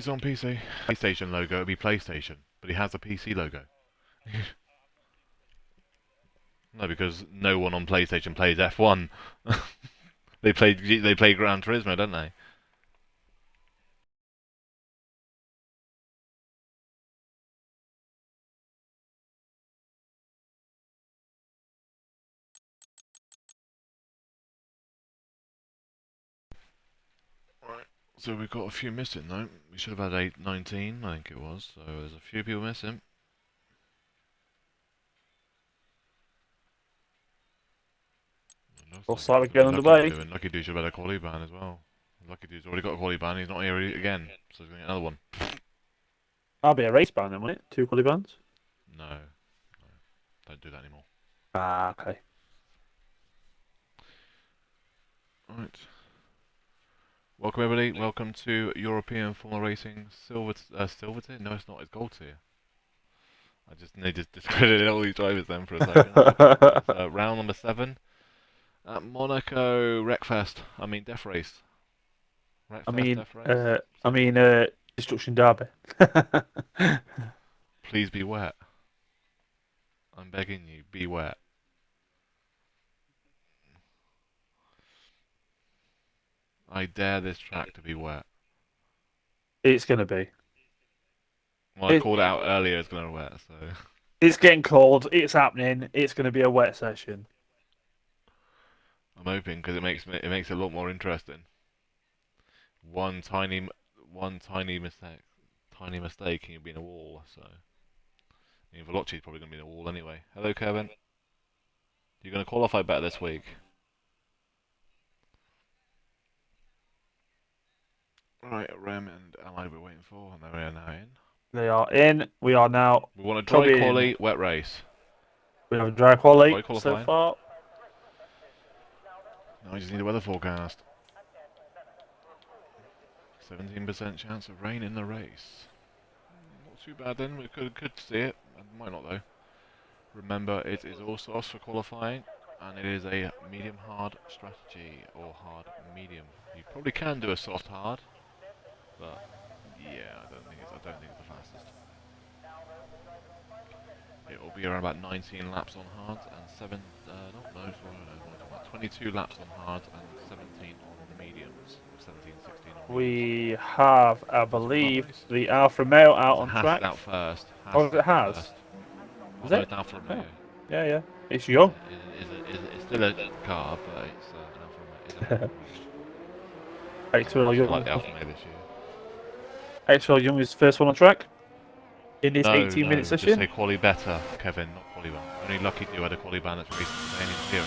He's on PC. PlayStation logo, it'd be PlayStation, but he has a PC logo. No, because no one on PlayStation plays F1. They play Gran Turismo, don't they? Right. So we've got a few missing though. We should have had 19, I think it was. So there's a few people missing. Looks like we're getting underway. Lucky Dude should have had a quality ban as well. Lucky Dude's already got a quality ban. He's not here again, so he's gonna get another one. That'll be a race ban then, won't it? 2 quality bans. No, don't do that anymore. Ah, okay. Right. Welcome everybody. Welcome to European Formula Racing Silver tier. No, it's not. It's gold tier. I just need to discredit all these drivers then for a second. Round number 7 at Monaco Death Race. Death Race. Destruction Derby. Please be wet. I'm begging you, be wet. I dare this track to be wet. It's gonna be. Well, I called it out earlier. It's gonna be wet, so. It's getting cold. It's happening. It's gonna be a wet session. I'm hoping because it makes it a lot more interesting. One tiny mistake, and you'll be in a wall. So, I mean, Veloci's probably gonna be in a wall anyway. Hello, Kevin. You're gonna qualify better this week. Right, Rem and Allied we're waiting for, and they are now in. They are in. We are now. We want a dry quali, wet race. We have a dry quali so far. Now we just need a weather forecast. 17% chance of rain in the race. Not too bad then. We could see it. Might not though. Remember, it is all softs for qualifying, and it is a medium hard strategy or hard medium. You probably can do a soft hard, but yeah, I don't think it's the fastest. It will be around about 19 laps on hards and 22 laps on hards and 17 on mediums. 17, 16 on mediums. We have, I believe, the Alfa Romeo out on track. Out first. Oh, it has. Is it? It's Alfa Romeo. Yeah, yeah. It's young. It's still a car, but it's an Alfa Romeo. Actually, Young. Like the Alfa Romeo this year. Actually, Young is the first one on track in this 18-minute session. Just say quali better, Kevin, not quali ban. Only Lucky Dude had a quali ban that's racing today and he's here.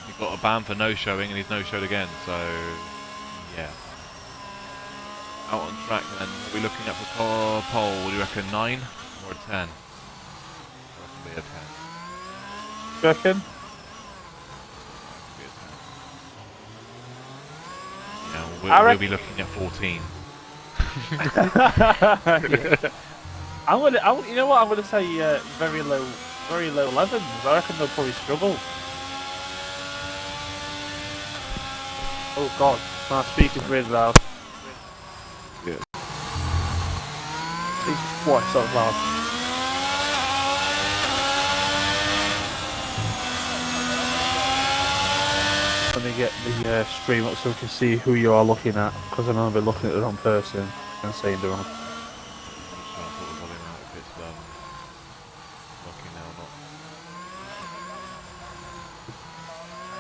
He got a ban for no showing and he's no showed again, so yeah. Out on track then, what are we looking at for pole? What do you reckon, 9 or a 10? I reckon it'll be a 10. You reckon? Yeah, we'll be looking at 14. You know what? I'm gonna say very low 11s. I reckon they'll probably struggle. Oh God, my speaker's really loud. Yeah. What? It's so loud. Let me get the stream up so we can see who you are looking at, because I know I've been looking at the wrong person and saying the wrong.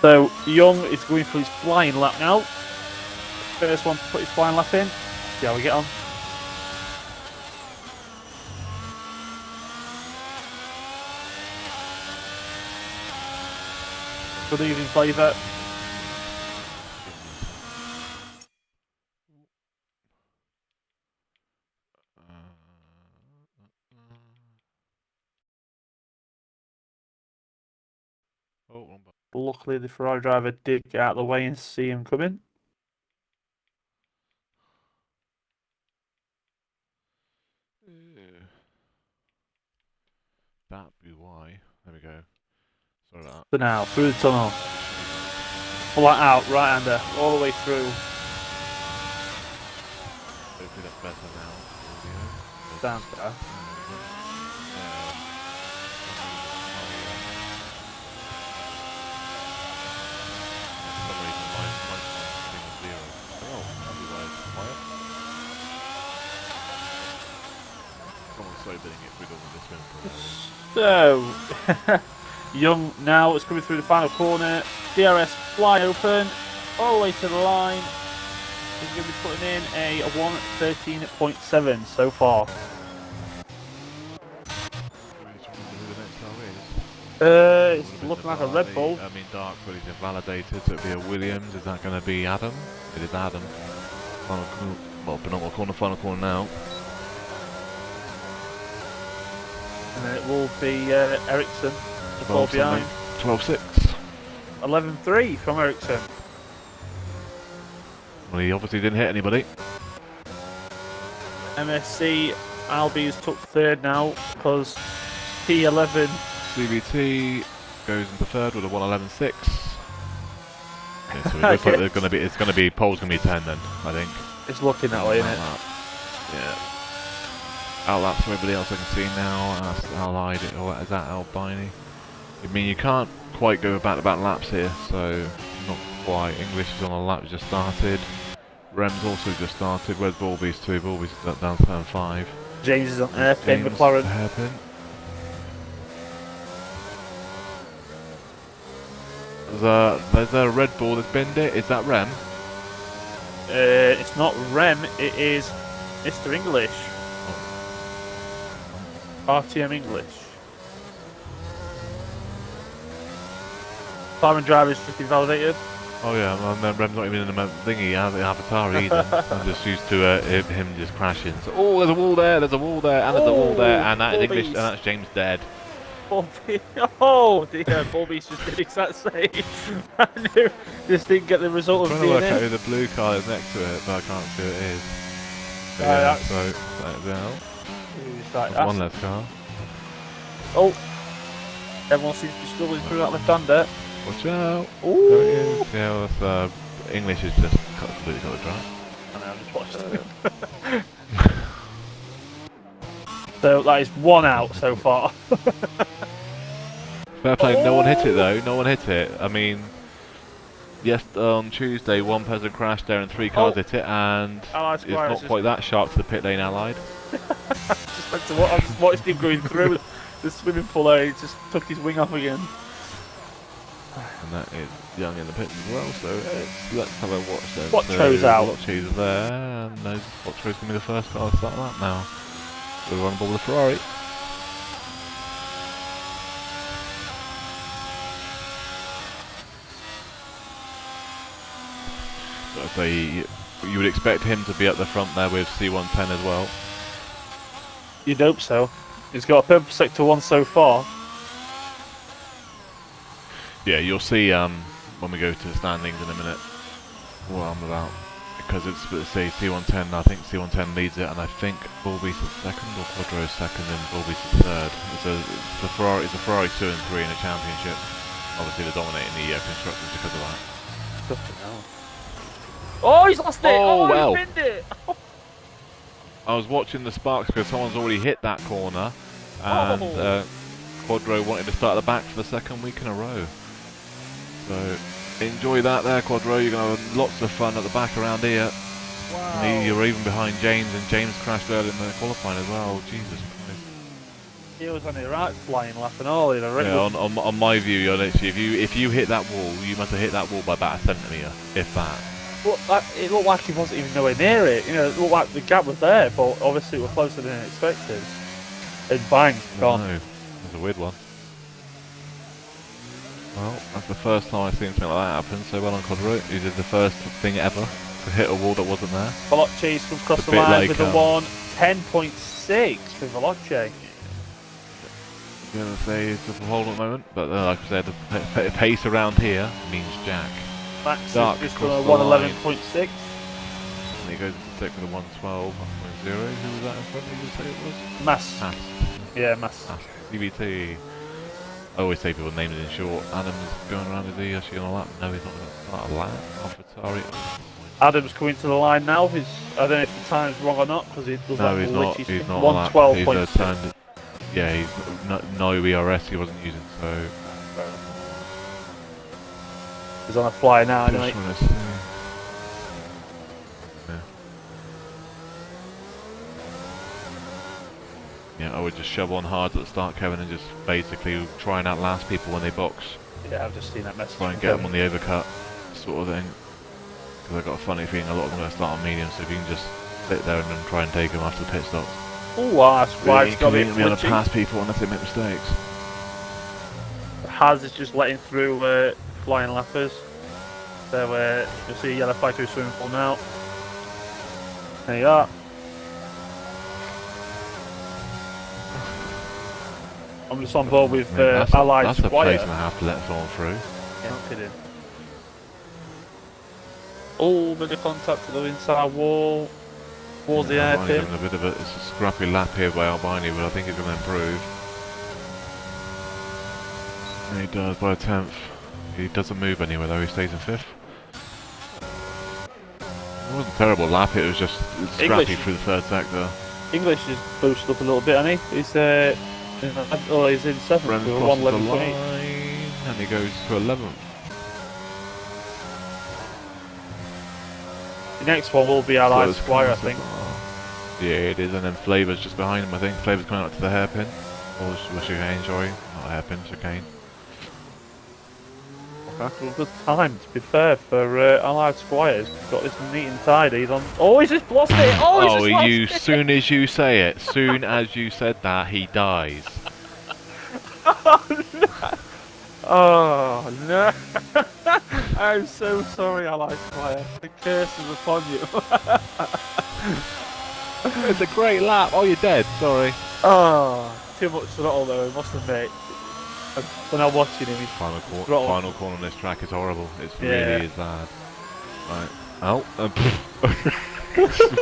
So Young is going for his flying lap now. First one to put his flying lap in. See how we get on. Good evening, Flavour. Luckily, the Ferrari driver did get out of the way and see him coming. That be why. There we go. Sorry about that. So now, through the tunnel. Flat out, right-hander, all the way through. Hopefully that's better now. Sounds better. So, Young now is coming through the final corner. DRS fly open, all the way to the line. He's going to be putting in a 1:13.7 so far. It's looking like a Red Bull. I mean, Dark Bull is invalidated, so it'll be a Williams. Is that going to be Adam? It is Adam. Final corner, well, penultimate corner, final corner now. And then it will be Ericsson to fall behind. 12.6. 11.3 from Ericsson. Well, he obviously didn't hit anybody. MSC Albies took third now because P11. CVT goes into third with a 1:11.6. Okay, so it looks like they're going to be. It's going to be pole's going to be 10 then. I think. It's looking that way, isn't it? Yeah. Outlaps for everybody else I can see now. That's Allied, or is that Albini? I mean, you can't quite go back-to-back laps here, so not quite. English is on a lap, just started. Rem's also just started. Where's Bulby's 2? Bulby's down to turn 5. James is on hairpin, McLaren. Hairpin. There's a Red Bull that's binned it. Is that Rem? It's not Rem, it is Mr. English. RTM English. Farm and driver's just invalidated. Oh yeah, and Rem's not even in the thingy, avatar either. I'm just used to him just crashing. So, oh, there's a wall there, and there's a wall there, and that is English, and that's James dead. Bulby. Oh dear, Bulby's just did exact same. I knew just didn't get the result I'm of trying to work out DNA. who the blue car is next to it, but I can't see who it is. But Yeah, yeah, so that's out. Like, That's one less car. Oh, everyone seems to be struggling through that left-hander. Watch out! Ooh. There it is. Yeah, that's, English is just completely got the drive. I know, I just watched it. So that is one out so far. Fair play, no one hit it though, no one hit it. I mean, yes, on Tuesday one person crashed there and 3 cars hit it, and Allied it's not quite that sharp to the pit lane Allied. I just watched him going through the swimming pool there, he just took his wing off again. And that is Young in the pits as well, so let's have a watch then. Quattro's out. Quattro's there, and those Quattro's going to be the first car to start that now. We're on board with the Ferrari. So you would expect him to be at the front there with C110 as well. You'd hope so. He's got a purple sector 1 so far. Yeah, you'll see when we go to the standings in a minute what I'm about. Because it's, let's say, C110, I think C110 leads it, and I think Bulby's is second, or Quadro's second, and Bulby's is third. It's a Ferrari 2 and 3 in a championship. Obviously they're dominating the constructors because of that. Oh, he's lost it! Oh, well. He pinned it! I was watching the sparks because someone's already hit that corner, and Quadro wanted to start at the back for the second week in a row. So enjoy that there, Quadro. You're going to have lots of fun at the back around here. Wow. And you're even behind James, and James crashed early in the qualifying as well. Jesus Christ. He was on the right flying lap and all in a Yeah, on my view, you're literally, if you hit that wall, you must have hit that wall by about a centimetre, if that. Well, it looked like he wasn't even nowhere near it. You know, it looked like the gap was there, but obviously it was closer than expected. And bang, gone. No, that's a weird one. Well, that's the first time I've seen something like that happen, so well on Quadro. He did the first thing ever to hit a wall that wasn't there. Veloce's come across the bit line like, with the 10.6 for Veloce. I'm going to say it's a hold at the moment, but like I said, the pace around here means Jack. Max Dark is just on a across the line. 111.6. And he goes into sixth with a 112.0. Who was that in front? Did you say it was? Mass. Haas. Yeah, Mass. CVT. I always say people named it in short. Adam's going around, is he actually on a lap? No, he's not going to start a lap. AlphaTauri. Adam's coming to the line now. I don't know if the time's wrong or not because it does No, that he's not. glitchy He's thing. not on that. He's 112.6. turned. Yeah, he's no ERS. He wasn't using. So He's on a flyer now, just anyway. trying to see. Yeah. Yeah, I would just shove on hard at the start, Kevin, and just basically try and outlast people when they box. Yeah, I've just seen that message. Try and get them on the overcut, sort of thing. Because I've got a funny feeling a lot of them are going to start on medium, so if you can just sit there and then try and take them after the pit stops. Oh, that's why it's got to be Conveniently able to pass people unless they make mistakes. Haz is just letting through flying lappers. So you'll see a yellow flag through swimming pool now. There you are. I'm just on board with Allied That's a Squire. place and a half to let someone through. Yeah, not kidding. Oh, bit of contact to the inside wall. Towards the Albini's hairpin. having a bit of it's a scrappy lap here by Albini, but I think he's going to improve. And he does by a 10th. He doesn't move anywhere though, he stays in 5th. It wasn't a terrible lap, it was just scrappy English. through the 3rd sector. English is boosted up a little bit, hasn't he? He's in 7th Ren with crosses the 111.8. line, and he goes to 11th. The next one will be Allied So Squire, I it's think. Yeah, it is, and then Flavor's just behind him, I think. Flavor's coming up to the hairpin. Or chicane, sorry. Not a hairpin, chicane. That's a good time, to be fair, for Allied Squire. He's got this neat and tidy. He's on. Oh, he's just lost it! Oh, he's just lost it! Soon as you say it, soon as you said that, he dies. Oh, no. I'm so sorry, Allied Squire. The curse is upon you. It's a great lap. Oh, you're dead. Sorry. Oh, too much throttle, though, I must admit. When I'm watching him, he's Final throttle. corner on this track is horrible. It Yeah. really is bad. Right. Oh.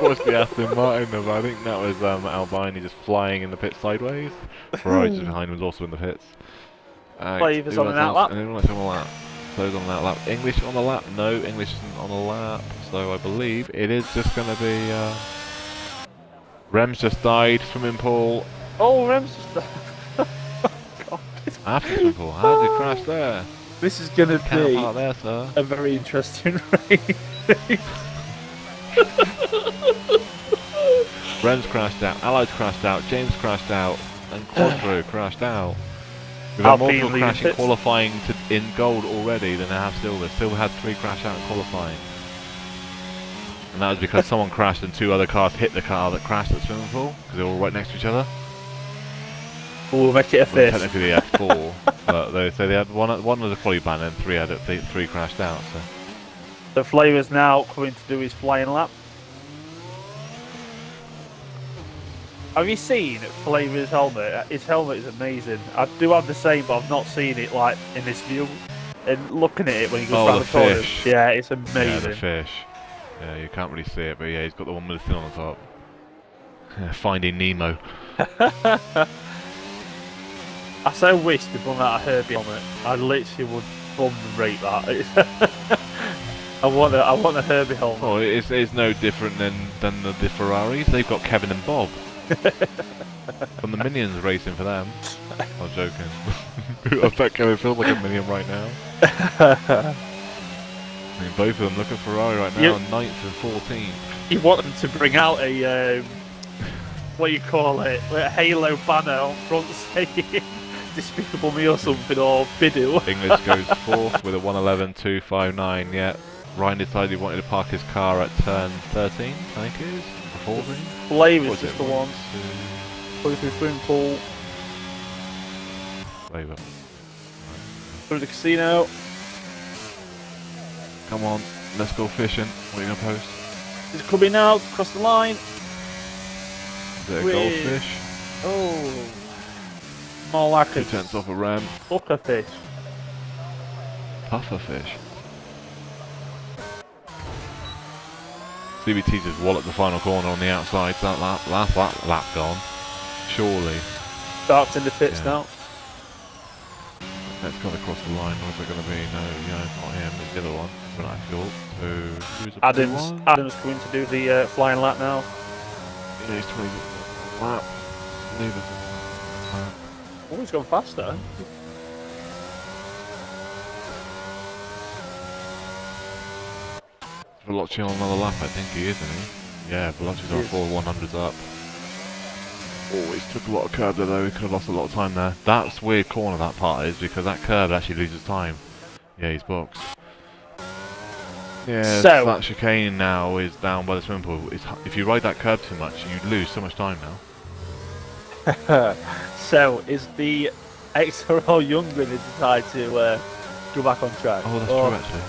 Watched the Aston Martin, but I think that was Albini just flying in the pit sideways. Ferrari just behind him was also in the pits. Flavors on that lap. Anyone else on the lap? Those on that lap. English on the lap? No, English isn't on the lap. So I believe it is just going to be... Rem's just died, swimming pool. Oh, Rem's just... God. After swimming pool. How did he crash there? This is going to Can't be park there, sir. a very interesting race. Rem's crashed out, Allied's crashed out, James crashed out, and Quattro crashed out. We've had more people crashing qualifying in gold already than they have silver. Silver had 3 crash out in qualifying. And that was because someone crashed and 2 other cars hit the car that crashed at the swimming pool, because they were all right next to each other. We'll make it a Well, fifth. technically they had 4, but they had one was a quality ban and 3 crashed out. So. So Flavor's now coming to do his flying lap. Have you seen Flavor's helmet? His helmet is amazing. I do have the same, but I've not seen it like in this view. And looking at it when he goes around the corners, fish. yeah, it's amazing. Yeah, the fish. Yeah, you can't really see it, but yeah, he's got the one with the thing on the top. Finding Nemo. I so wish they'd done that Herbie helmet. I literally would bum and rate that. I want a Herbie helmet. Oh, it's no different than the Ferraris. They've got Kevin and Bob. From the Minions racing for them. I'm joking. I bet Kevin feels like a Minion right now. I mean, both of them look at Ferrari right now, 9th and 14th. You want them to bring out a, what you call it, a Halo banner on front saying Despicable Me or something, or Bidoo. English goes 4th with a 1:11.259, yeah. Ryan decided he wanted to park his car at turn 13, I think it is. 14? Flavor's just the one. Going through swimming pool. Flavor. Through the casino. Come on, let's go fishing. What are you going to post? He's coming out across the line. Is it a goldfish? Oh. More like 2/10 off a ram. Fucker fish. Puffer fish. CBT just walloped the final corner on the outside. That lap gone. Surely. Starts in the pits now. That's got to cross the line. Where's it going to be? No, yeah, it's not him. It's the other one. run out of fuel. So who's a Adam's P1? Adam's going to do the flying lap now. Yeah, he's 20 lap. Leave it. Oh, he's gone faster. Veloci on another lap, I think he is, isn't he? Yeah, Veloci's on 4 100s up. Oh, he's took a lot of curb there though, he could have lost a lot of time there. That's weird corner that part is, because that curb actually loses time. Yeah, he's boxed. Yeah, So that chicane now is down by the swimming pool. If you ride that curb too much, you lose so much time now. so is the XRL Young going to decide to go back on track? Oh, that's true actually.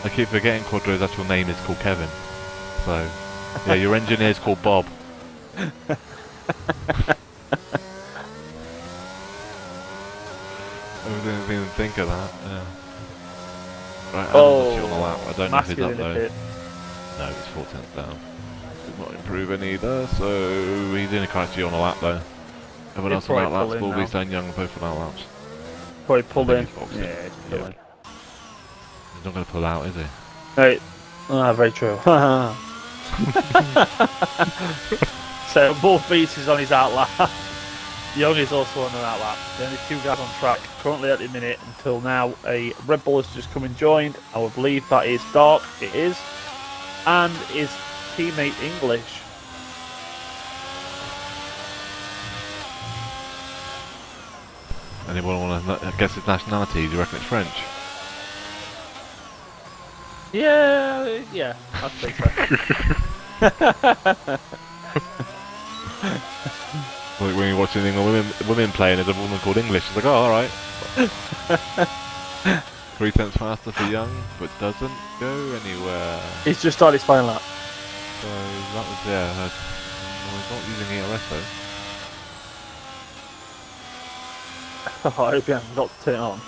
I keep forgetting Quadro's actual name is called Kevin. So, yeah, your engineer's called Bob. I didn't even think of that. Yeah. Right, Adam's on the lap. I don't know if he's up though. No, he's 4 tenths down. Did not improve any either, so he's in a actually on a lap though. Everyone else on out laps, Bulby, Stan Young, both on out laps. Probably pulled in. Yeah, he's pulling. He's not going to pull out, is he? Right. Very true. So both beats is on his out lap. Young is also on an out lap. The only two guys on track currently at the minute until now. A Red Bull has just come and joined. I would believe that is Dark. It is. And his teammate English. Anyone want to guess his nationality? Do you reckon it's French? Yeah, I'd say so. Like when you're watching England women play and there's a woman called English, it's like, oh, alright. 3 tenths faster for Young, but doesn't go anywhere. He's just started his final lap. So that was, yeah, he's not using ERS though. I hope he hasn't got to turn it on.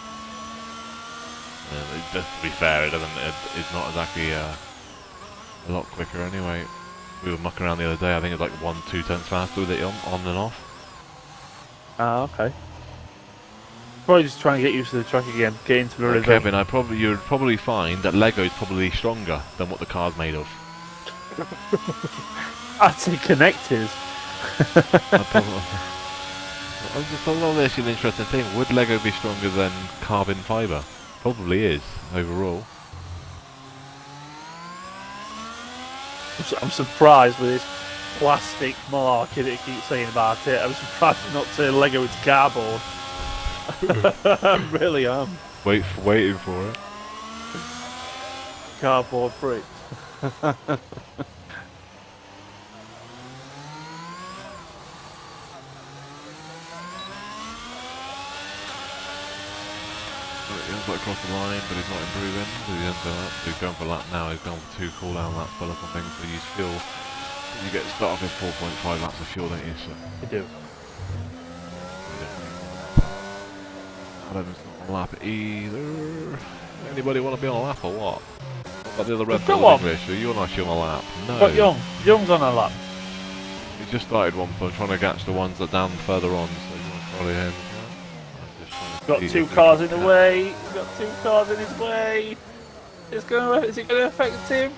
Just to be fair, it's not exactly a lot quicker anyway. We were mucking around the other day, I think it's like 1-2 tenths faster with it on and off. Ah, okay. Probably just trying to get used to the track again, get into the rhythm. Kevin, you would probably find that Lego's probably stronger than what the car's made of. I'd say connectors. I just thought this is an interesting thing. Would Lego be stronger than carbon fibre? Probably is, overall. I'm surprised with this plastic malarkey that he keeps saying about it. I'm surprised not to Lego it's cardboard. I really am. Waiting for it. Cardboard bricks. He has got across the line, but he's not improving. So he's going for a lap now. He's going for 2 cool down laps by looking things. So use fuel. You get start off with 4.5 laps of fuel, don't you? So You do. Adam's not on a lap either. Anybody want to be on a lap or what? What about the other Red Go Bull on. English? Are you not actually on a lap? No. But Young's on a lap. He just started one, but I'm trying to catch the ones that down further on. So you want to follow him? Got 2 cars in the way. He's got 2 cars in his way. Is it going to affect him?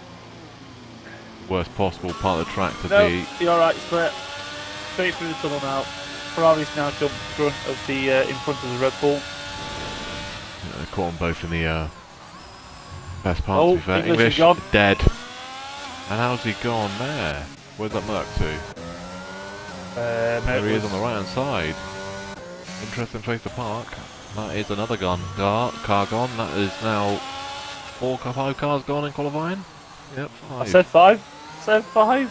Worst possible part of the track to No, beat. you're alright, Split. Straight through the tunnel now. Ferrari's now jumped in front of the in front of the Red Bull. Yeah, caught them both in the best part, to be fair. English is gone. Dead. And how's he gone there? Where's that Merc to? There he is on the right hand side. Interesting place to park. That is another car gone. That is now 5 cars gone in qualifying. Yep, 5. I said 5. Said 5.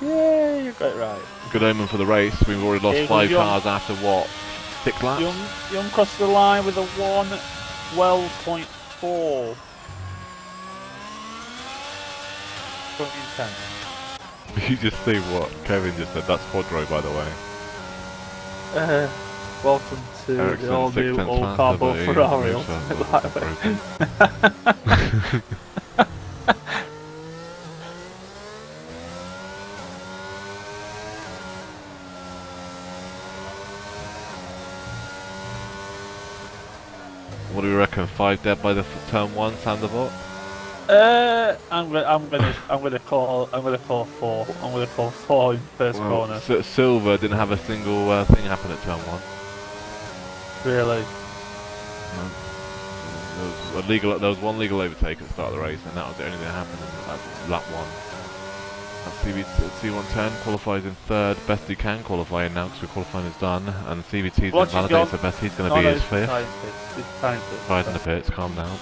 Yeah, you got it right. Good omen for the race. We've already lost 5 cars after what? 6 laps? Young crosses the line with a 1:12.4. 10. You just see what Kevin just said. That's Quadro, by the way. Welcome to Ericsson, the all 6 new tenths old faster, cardboard but he Ferrari. moves faster, What do we reckon? 5 dead by the turn 1, Sandoval? I'm gonna call four. I'm gonna call four in first Well, corner. Silver didn't have a single thing happen at turn one. Really. No. There was one legal overtake at the start of the race, and that was the only thing that happened in lap one. C110 qualifies in third, best he can qualify in now because the qualifying is done, and CVT's been Once he's validated, gone. so best he's going to Oh be no, his it's fifth. time pits. It's time Tied in the pits. pits, calm down.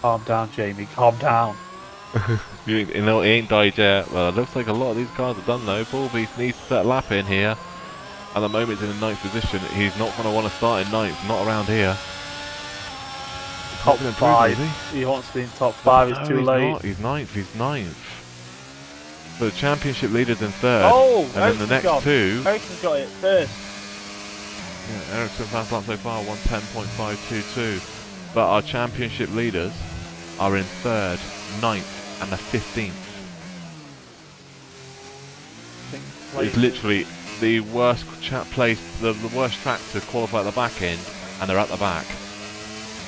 Calm down, Jamie. Calm down. You know, he ain't died yet. Well, it looks like a lot of these cars are done though. Paul Beast needs to set a lap in here. At the moment, he's in the ninth position. He's not going to want to start in ninth, not around here. Top Improve, five. is He wants to be in top five. No, It's too he's late. not. He's ninth. He's ninth. So the championship leader's in third. Oh, and then the next two. Ericsson's got it first. Yeah, Ericsson fast lap so far 110.522. But our championship leaders are in third, ninth, and the 15th. It's literally the worst place, the worst track to qualify at the back end, and they're at the back.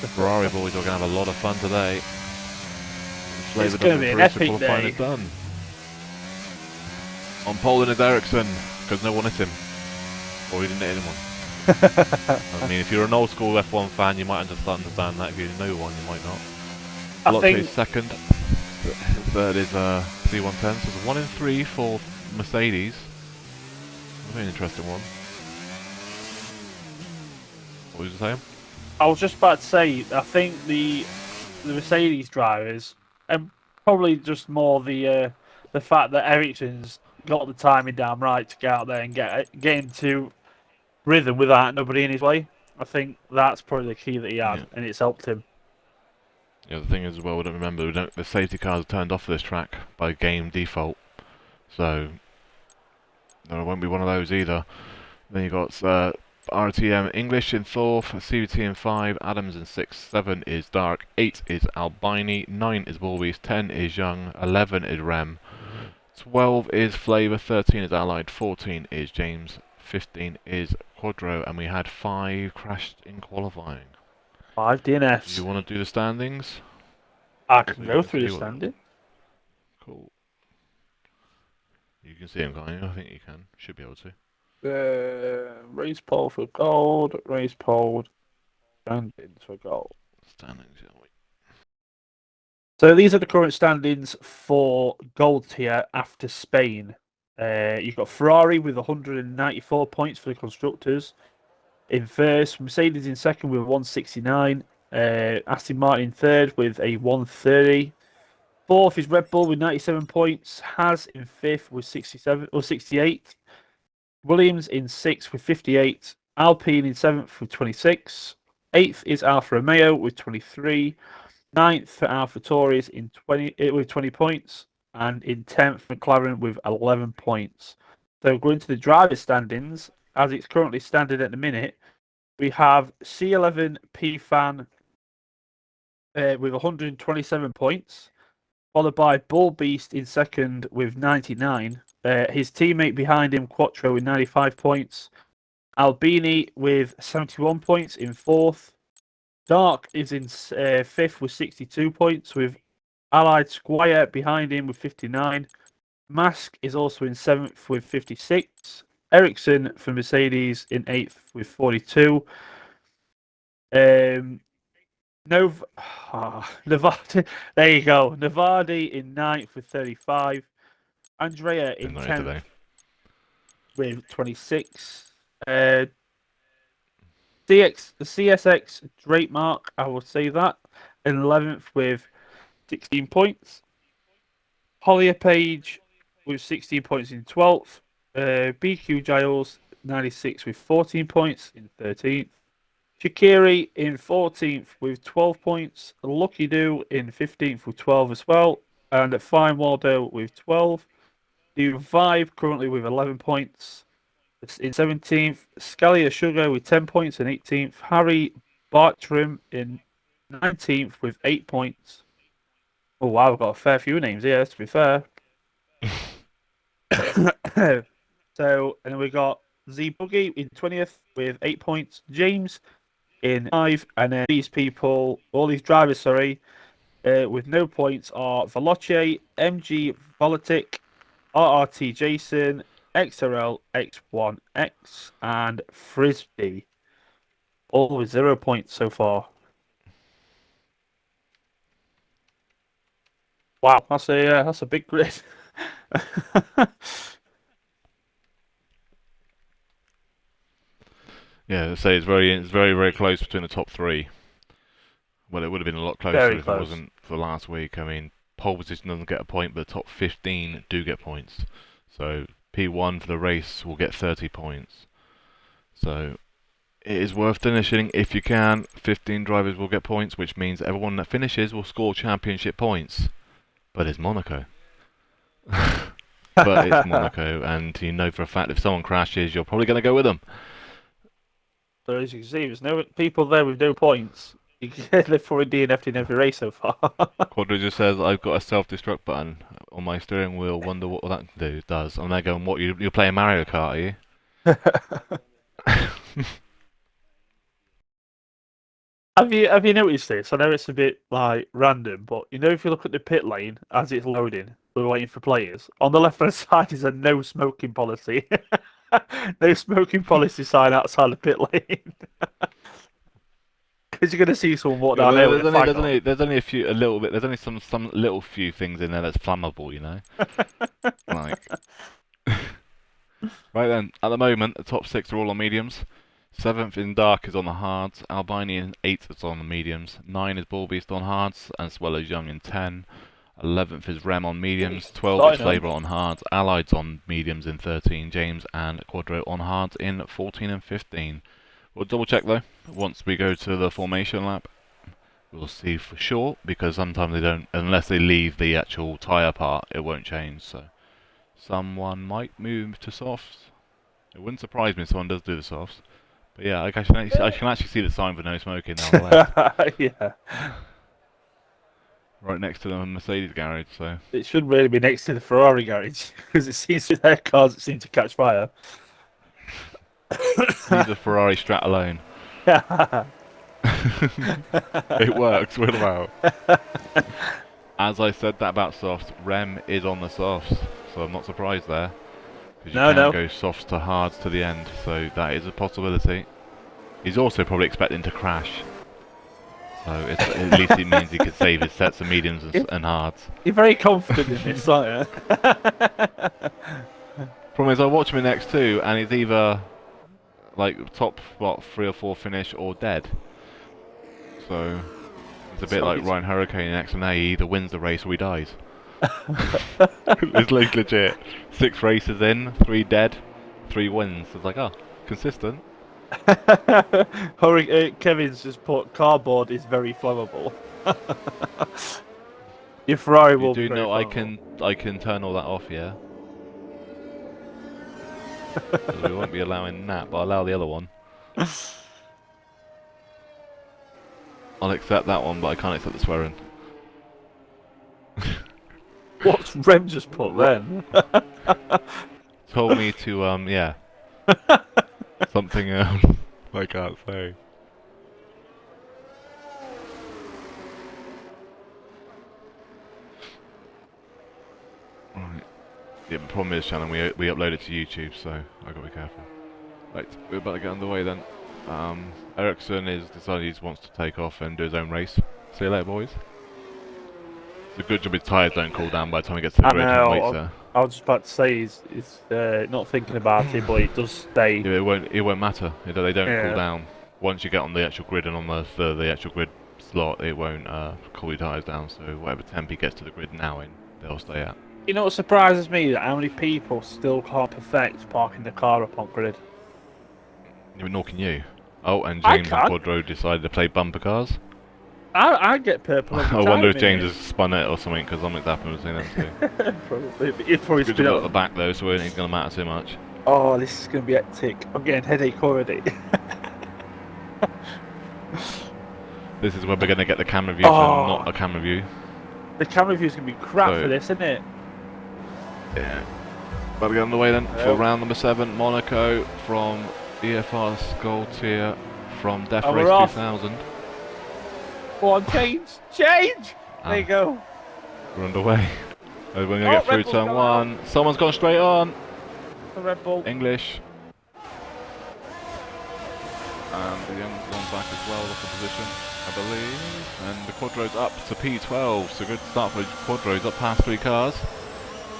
The Ferrari boys are going to have a lot of fun today. It's going to be an epic day. Is done. On pole in is Ericsson, because no one hit him. Or he didn't hit anyone. I mean, if you're an old school F1 fan, you might understand that. If you know one, you might not. Lotto's second. Third is C110. So it's 1 in 3 for Mercedes. Very interesting one. What was you saying? I was just about to say, I think the Mercedes drivers, and probably just more the fact that Ericsson's got the timing down right to get out there and get into rhythm without nobody in his way. I think that's probably the key that he had, and it's helped him. Yeah, the thing is, well, we don't remember, the safety cars are turned off for this track by game default, so there won't be one of those either. Then you got RTM English in fourth, CVT in 5, Adams in 6, 7 is Dark, 8 is Albini, 9 is Bulbies, 10 is Young, 11 is Rem, 12 is Flavour, 13 is Allied, 14 is James, 15 is Quadro, and we had 5 crashed in qualifying. 5 DNFs. Do you want to do the standings? I can go through the standing. Cool. You can see them, can't you? I think you can. Should be able to. Race poll for gold. Race poll. Standings for gold. Standings, shall we? So these are the current standings for gold tier after Spain. You've got Ferrari with 194 points for the constructors. In first, Mercedes in second with 169. Aston Martin in third with a 130. Fourth is Red Bull with 97 points. Haas in fifth with 67 or 68. Williams in sixth with 58. Alpine in seventh with 26. Eighth is Alfa Romeo with 23. Ninth for Alfa Tauri in 20 points, and in 10th McLaren with 11 points. So going to the driver standings, as it's currently standing at the minute, we have C11 P-Fan with 127 points, followed by Bull Beast in second with 99. His teammate behind him, Quattro, with 95 points. Albini with 71 points in fourth. Dark is in fifth with 62 points, with Allied Squire behind him with 59. Mask is also in seventh with 56. Ericsson for Mercedes in eighth with 42. Nevada, there you go. Navardi in ninth with 35. Andrea in 10th with 26. The CSX Drake Mark, I will say that, in 11th with 16 points. Hollier Page with 16 points in 12th. BQ Giles, 96 with 14 points in 13th. Shakiri in 14th with 12 points. Lucky Do in 15th with 12 as well. And Fine Waldo with 12. New Vibe currently with 11 points. In 17th, Scalia Sugar with 10 points in 18th. Harry Bartram in 19th with 8 points. Oh, wow, we've got a fair few names here, to be fair. So, and then we got Z Buggy in 20th with 8 points. James in 5. And then these people, all these drivers, sorry, with no points are Veloce, MG Volatic, RRT Jason, XRL X1X, and Frisbee. All with 0 points so far. Wow, that's a big grid. Yeah, so it's very close between the top three. Well, it would have been a lot closer Very if it close. wasn't for last week. I mean, pole position doesn't get a point, but the top 15 do get points. So P1 for the race will get 30 points. So it is worth finishing if you can. 15 drivers will get points, which means everyone that finishes will score championship points. But it's Monaco. But it's Monaco, and you know for a fact if someone crashes, you're probably going to go with them. So as you can see, there's no people there with no points. They've probably DNF'd in every race so far. Quadro just says, I've got a self-destruct button on my steering wheel, wonder what that does. I'm there going, what, you're playing Mario Kart, are you? Have you noticed this? I know it's a bit like random, but you know if you look at the pit lane as it's loading, we're waiting for players. On the left hand side is a no smoking policy. No smoking policy sign outside the pit lane. Because you're gonna see someone walk Yeah, down there with there's a only, flag there's on. only, there's only a few, a little bit, there's only some little few things in there that's flammable, you know? Like, right then, at the moment, the top 6 are all on mediums. 7th in dark is on the hards, Albanian 8 is on the mediums, 9 is Bullbeast on hards, as well as Young in 10. 11th is Rem on mediums, 12 is Flavor on hards, Allied's on mediums in 13, James and Quadro on hards in 14 and 15. We'll double check though, once we go to the formation lap. We'll see for sure, because sometimes they don't, unless they leave the actual tyre part, it won't change, so someone might move to softs. It wouldn't surprise me if someone does do the softs. But yeah, I can actually see the sign for no smoking down the left. Yeah. Right next to the Mercedes garage, so. It should really be next to the Ferrari garage because it seems to their cars that seem to catch fire. Leave the Ferrari strat alone. It works, what about? As I said that about softs, Rem is on the softs, so I'm not surprised there. Because you can go softs to hards to the end, so that is a possibility. He's also probably expecting to crash. So at least it means he could save his sets of mediums and hards. You're very confident in this, aren't you? Problem is, I watch him in X2, and he's either like top 3 or 4 finish or dead. So it's a bit like Ryan Hurricane in X&A. He either wins the race or he dies. It's like legit. 6 races in, 3 dead, 3 wins. It's like, oh, consistent. Kevin's just put cardboard is very flammable. Your Ferrari will be very flammable. I can turn all that off, yeah. We won't be allowing that, but I'll allow the other one. I'll accept that one, but I can't accept the swearing. What's Rem just put then? Told me to, yeah. Something I can't say. Right. Yeah, the problem is, Shannon, we upload it to YouTube, so I gotta be careful. Right, we're about to get underway then. Ericsson is decided he wants to take off and do his own race. See you later, boys. It's a good job his tyres don't cool down by the time he gets to the grid and waits there. I was just about to say he's not thinking about it, but it does stay. Yeah, it won't matter. They don't cool down. Once you get on the actual grid and on the actual grid slot, it won't cool your tyres down. So whatever temp he gets to the grid now in, they'll stay at. You know what surprises me? That how many people still can't perfect parking the car up on grid. Yeah, nor can you. Oh, and James and Quadro decided to play bumper cars. I get purple. I wonder if James has spun it or something, because something's happened between them two. Probably. He's probably Good spin job up at the back though, so it ain't going to matter too much. Oh, this is going to be hectic. I'm getting headache already. This is where we're going to get the camera view, so not a camera view. The camera view is going to be crap for this, isn't it? Yeah. About to get underway then for round number 7, Monaco from EFR Skull Tier from Def Race 2000. Go on, change! Change! There you go. We're underway. We're going to Oh, get through Red Bull's turn gone one. Someone's gone straight on. The Red Bull. English. And the young's gone back as well off the position, I believe. And the Quadro's up to P12, so good start for Quadro's, up past 3 cars.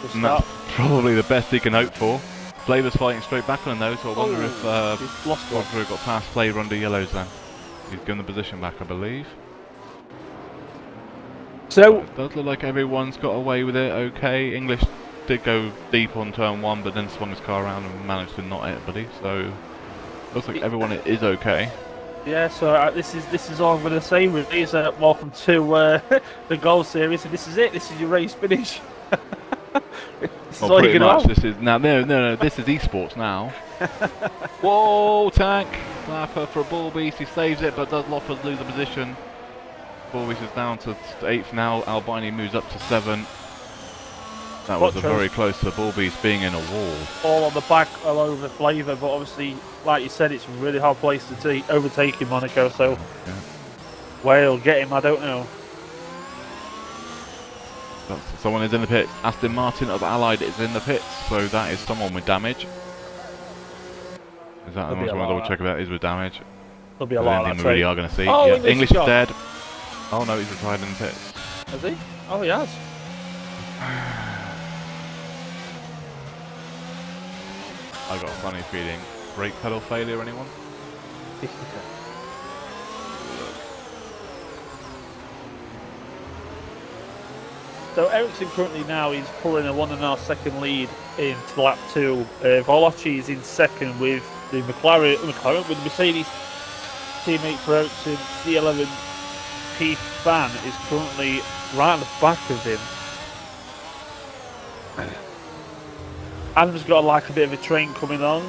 Good And that's start. probably the best he can hope for. Flavor's fighting straight back on him though, so I wonder if He's lost one. Quadro got past Flavor under yellows then. He's given the position back, I believe. So, It does look like everyone's got away with it okay. English did go deep on turn 1, but then swung his car around and managed to not hit buddy, so looks like everyone is okay. yeah, so this is all I'm going to say really is welcome to the Gold Series, and this is it. This is your race finish. This is Well, all you pretty can much. have. This is now. No. This is esports now. Whoa, tank! Slapper for a Bull Beast. He saves it, but does Loppers lose the position. Bull Beast is down to 8th now. Albini moves up to 7th. That was very close to the Bull Beast being in a wall. All on the back, all over Flavor, but obviously, like you said, it's a really hard place to overtake in Monaco. So, Yeah. where he'll get him, I don't know. Someone is in the pits. Aston Martin of Allied is in the pits, so that is someone with damage. Is that the one I want to double check about? Is with damage. There'll be a I lot don't of think that. we really are going to see. Oh, Yeah, English English is is gone. dead. Oh no, he's retired in the pits. Has he? Oh, he has. I got a funny feeling. Brake pedal failure, anyone? So Ericsson currently now is pulling a 1.5 second lead into lap 2. Volocci is in second with the McLaren with the Mercedes teammate for Ericsson. C11 P Fan is currently right at the back of him. Adam's got like a bit of a train coming on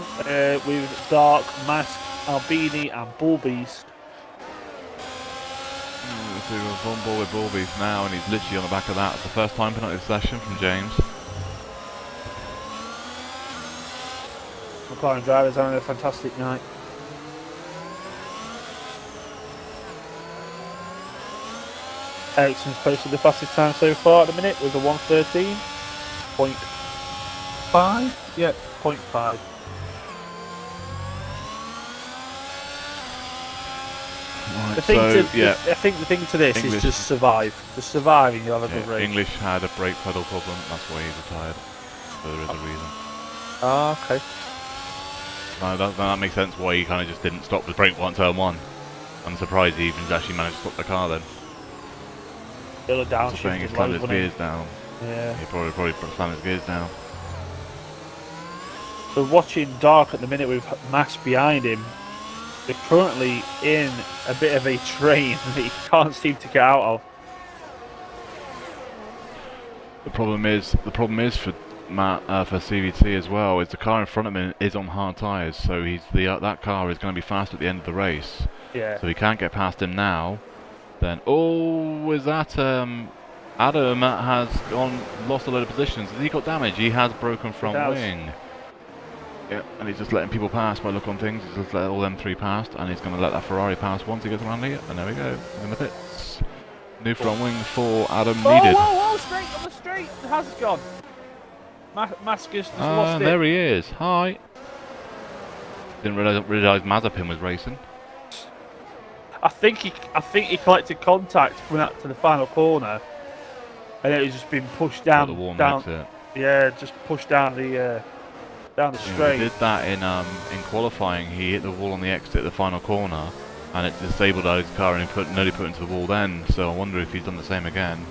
with Dark, Mask, Albini and Bull Beast. So we're on board with Bull Beast now, and he's literally on the back of that. It's the first time penalty session from James. McLaren drivers having a fantastic night. Ericsson's posted the fastest time so far at the minute with a 1:13.5. Yeah, 0.5. Right, I think the thing to this English is just survive. Just survive and you'll have a good race. English had a brake pedal problem, that's why he's retired. So there is a reason. Ah, okay. That makes sense why he kind of just didn't stop the brake one turn 1. I'm surprised he even actually managed to stop the car then. Still a Saying downshift he's as slammed well, his wasn't gears down. Yeah. He probably slammed his gears down. So watching Dark at the minute with Max behind him, they're currently in a bit of a train that he can't seem to get out of. The problem is for Matt for CVT as well is the car in front of him is on hard tyres, so that car is going to be fast at the end of the race. Yeah. So he can't get past him now. Then is that Adam has lost a load of positions. Has he got damage? He has broken front wing. Yeah, and he's just letting people pass by look on things. He's just let all them 3 past, and he's going to let that Ferrari pass once he gets around here. And there we go, he's in the pits. New front wing for Adam needed. Whoa, straight on the straight. The hazard's gone. Maskus just lost it. There he is. Hi. Didn't realise Mazepin was racing. I think he collected contact coming out to the final corner, and it was just been pushed down. The warm down. exit. Yeah, just pushed down the straight. He did that in qualifying. He hit the wall on the exit at the final corner, and it disabled his car, and he nearly put into the wall then. So I wonder if he's done the same again.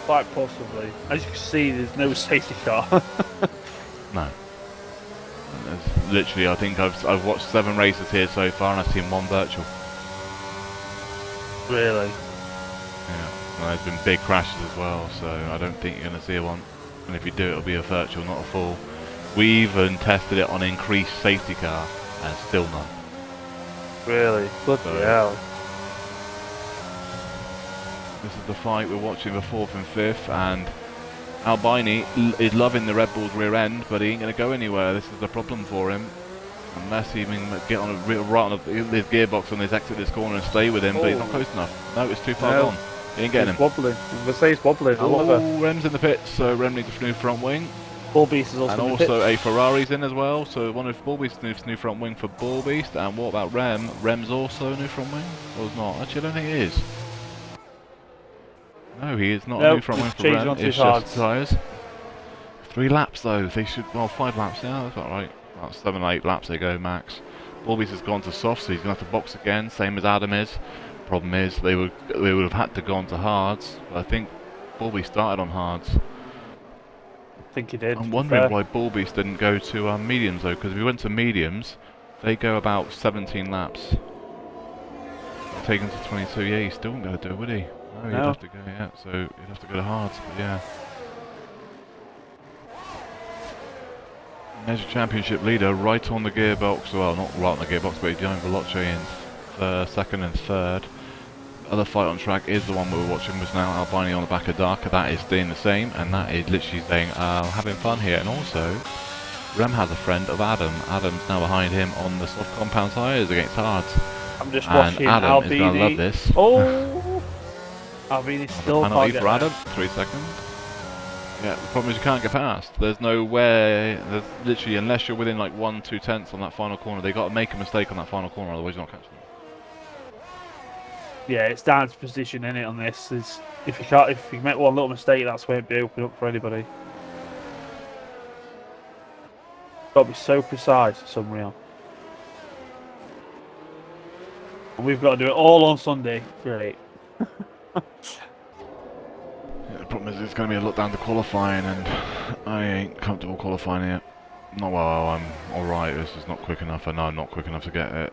Quite possibly. As you can see, there's no safety car. No. There's literally, I think I've watched 7 races here so far, and I've seen 1 virtual. Really? Yeah. Well, there's been big crashes as well, so I don't think you're going to see one. And if you do, it'll be a virtual, not a full. We even tested it on increased safety car, and still none. Really? Bloody hell. This is the fight we're watching, the 4th and 5th, and Albini is loving the Red Bull's rear end, but he ain't going to go anywhere. This is the problem for him. Unless he can get on right on his gearbox on his exit this corner and stay with him, but he's not close enough. No, it's too far gone. He ain't getting him. Wobbling. I'm going to say he's wobbling. I love it. Rem's in the pits, so Rem needs a new front wing. Bullbeast is also and in the also pits. a Ferrari's in as well, so one of Bullbeast's new front wing for Bullbeast. And what about Rem? Rem's also a new front wing? Or is not? Actually, I don't think it is. No, he is not a new front wing for Rem. It's just tyres. 3 laps though. They should, well, 5 laps. Yeah, that's about right. About 7 or 8 laps they go max. Bullbeast has gone to soft, so he's gonna have to box again, same as Adam is. Problem is, they would have had to go on to hards, but I think Bullbeast started on hards. I think he did. I'm wondering why Bullbeast didn't go to mediums though, because if we went to mediums, they go about 17 laps. Taken to 22, yeah, he still wouldn't be able to do it, would he? No, he'd have to go, yeah, so he'd have to go to hards, but yeah. There's your championship leader right on the gearbox, well not right on the gearbox, but he's behind Veloce in second and third. The other fight on track is the one we were watching was now Albini on the back of Darker. That is staying the same, and that is literally saying having fun here. And also, Rem has a friend of Adam. Adam's now behind him on the soft compound tyres against hards. I'm just watching Adam Albini. is going to love this. Oh! Albini still penalty can't for get Adam, 3 seconds. Yeah, the problem is you can't get past. There's no way, there's literally, unless you're within like 1-2 tenths on that final corner, they got to make a mistake on that final corner, otherwise you're not catching them. Yeah, it's down to position in it on this. It's, if you make one little mistake, that's where it'd be open up for anybody. Got to be so precise for some real. And we've got to do it all on Sunday. Great. Yeah, the problem is it's going to be a lot down to qualifying, and I ain't comfortable qualifying it. No, well, I'm alright, this is not quick enough. I know I'm not quick enough to get it.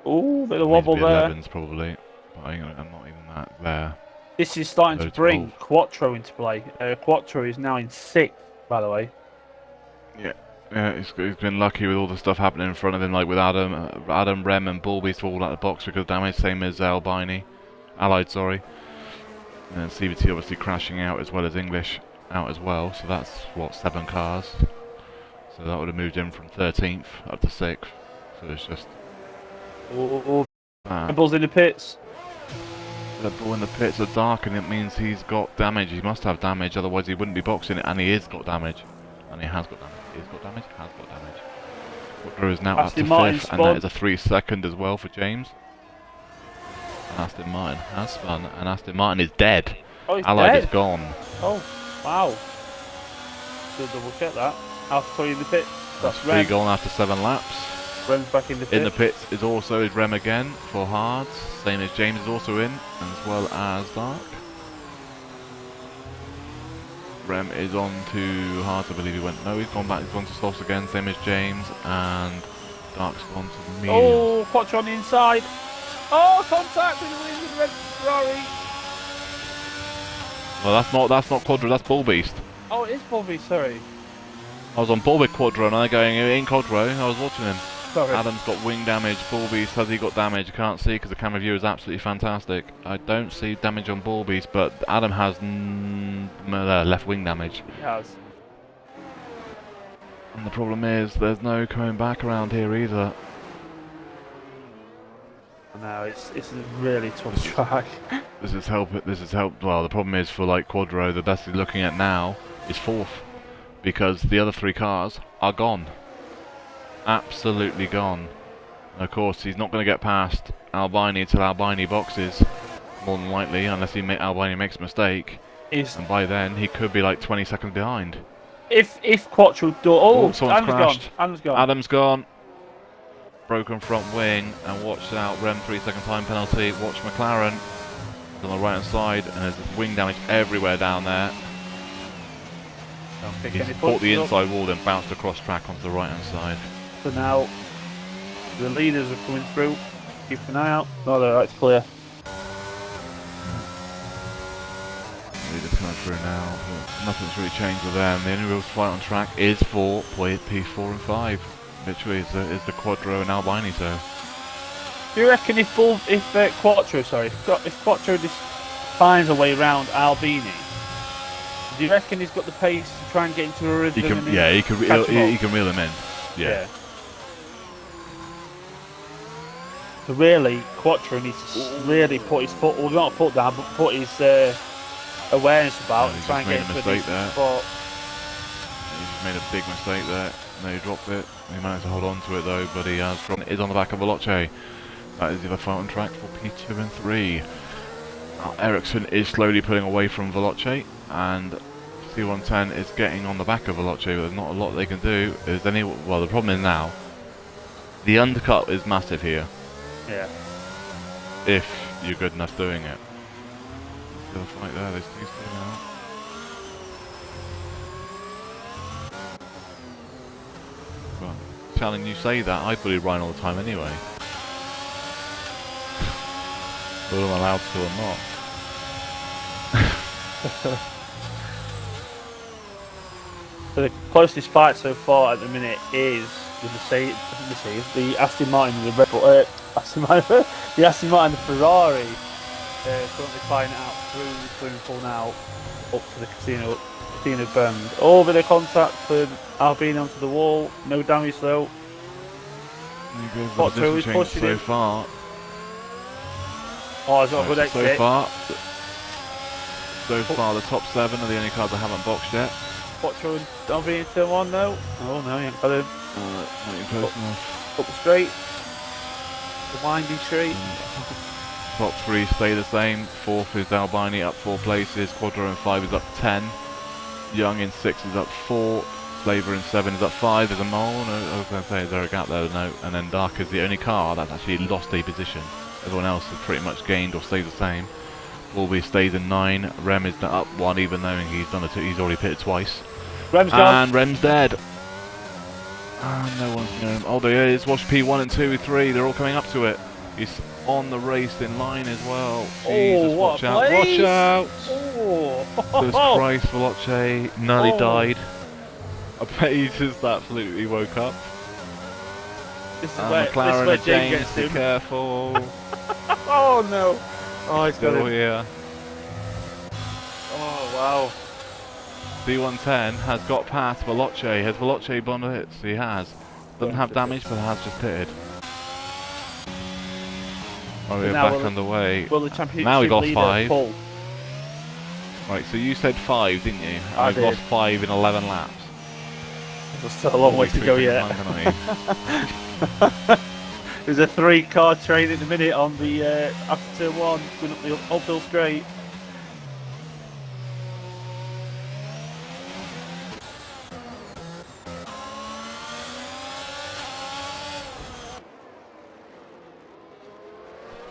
Ooh, bit of wobble there. 11s probably, but I'm not even that there. This is starting to bring Quattro into play. Quattro is now in 6th, by the way. Yeah. Yeah, he's been lucky with all the stuff happening in front of him, like with Adam, Rem and Bullbeast all out of the box because of damage, same as Allied, sorry. And then CVT obviously crashing out as well as English out as well, so that's, what, 7 cars. So that would have moved him from 13th up to 6th, so it's just... Red Bull's in the pits. Red Bull in the pits are dark, and it means he's got damage. He must have damage, otherwise he wouldn't be boxing it, and he has got damage. And he has got damage. He's got damage, has got damage. Quattro is now up to 5th, and that is a 3-second as well for James. And Aston Martin has spun, and Aston Martin is dead. Oh, he's Allied dead. is gone. Oh, wow. Should double check that. AlphaTauri in the pits. That's 3 gone after 7 laps. Rem's back in the pits. In the pits is also Rem again for hards, same as James is also in, as well as Dark. Rem is on to hards, I believe he went. No, he's gone back. He's gone to softs again, same as James, and Dark's gone to mediums. Oh, Quattro on the inside. Oh, contact with the red Ferrari. Well, that's not Quadro, that's Bullbeast. Oh, it is Bullbeast, sorry. I was on board with Quadro and I'm going in Quadro. I was watching him. Sorry. Adam's got wing damage. Bullbeast, has he got damage? I can't see because the camera view is absolutely fantastic. I don't see damage on Bullbeast, but Adam has left wing damage. He has. And the problem is, there's no coming back around here either. No, it's a really tough track. This has helped. Well, the problem is for like Quadro, the best he's looking at now is 4th, because the other 3 cars are gone. Absolutely gone. And of course, he's not going to get past Albini until Albini boxes, more than likely, unless Albini makes a mistake. And by then, he could be like 20 seconds behind. If Quattro someone's crashed. Adam's gone. Adam's gone. Broken front wing, and watch out, Rem 3-second time penalty. Watch McLaren on the right hand side, and there's wing damage everywhere down there. He's caught the inside wall, then bounced across track onto the right hand side. So now the leaders are coming through. Keep an eye out. No, that's clear. Leaders coming through now. Nothing's really changed with them. The only real fight on track is for P4 and 5. Literally, is the Quadro and Albini, so. Do you reckon if Quattro just finds a way around Albini, do you reckon he's got the pace to try and get into a rhythm? He can reel him in. Yeah. So really, Quattro needs to really put his foot, well, not foot down, but put his awareness about he and try just and made get a into a mistake decent there. spot. He just made a big mistake there. No, he dropped it. He managed to hold on to it though, but he has dropped it. Is on the back of Veloce. That is the other fight on track for P2 and 3. Ericsson is slowly pulling away from Veloce, and C110 is getting on the back of Veloce, but there's not a lot they can do. Well, the problem is now, the undercut is massive here. Yeah. If you're good enough doing it. Still a fight there, there's two still now. Well, Shannon, you say that, I bully Ryan all the time anyway. Whether I'm allowed to or not. So the closest fight so far at the minute is the Aston Martin and the Red Bull, the Aston Martin and the Ferrari. Currently fighting out through the swimming pool now, up to the casino bend. Over the contact for Albino onto the wall. No damage though. Quattro is pushing so far. Oh, it's not a good exit. So far, the top 7 are the only cars that haven't boxed yet. Quattro and Albino into one though. Oh no, he ain't got him. Not even close enough. Up the straight. The windy straight. Top 3 stay the same. 4th is Albini up 4 places. Quattro in 5 is up 10. Young in 6 is up 4. Slaver in 7 is up 5. There's a mole. No, I was going to say, is there a gap there? No. And then Dark is the only car that's actually lost a position. Everyone else has pretty much gained or stayed the same. Wolby stays in 9. Rem is up 1, even though he's done he's already pitted twice. Rem's gone. And Rem's dead. And no one's known. Oh, there he is. Watch P1 and 2, 3. They're all coming up to it. He's on the race in line as well. Jesus, watch out. Watch out. Oh. Jesus Christ, Veloce nearly died. I bet he just absolutely woke up. This is And where McLaren and James James, gets be him. careful. Oh no. Oh, he's got Still him. here. Oh wow. B110 has got past Veloce. Has Veloce blown the hits? He has. Doesn't have damage, but has just pitted. Oh, we're now back underway. Will the championship Now we've lost leader 5. pull? Right, so you said 5, didn't you? And I we've did. lost 5 in 11 laps. There's still a long way to go yet. There's a 3-car train at the minute on the after turn 1, going up the uphill straight.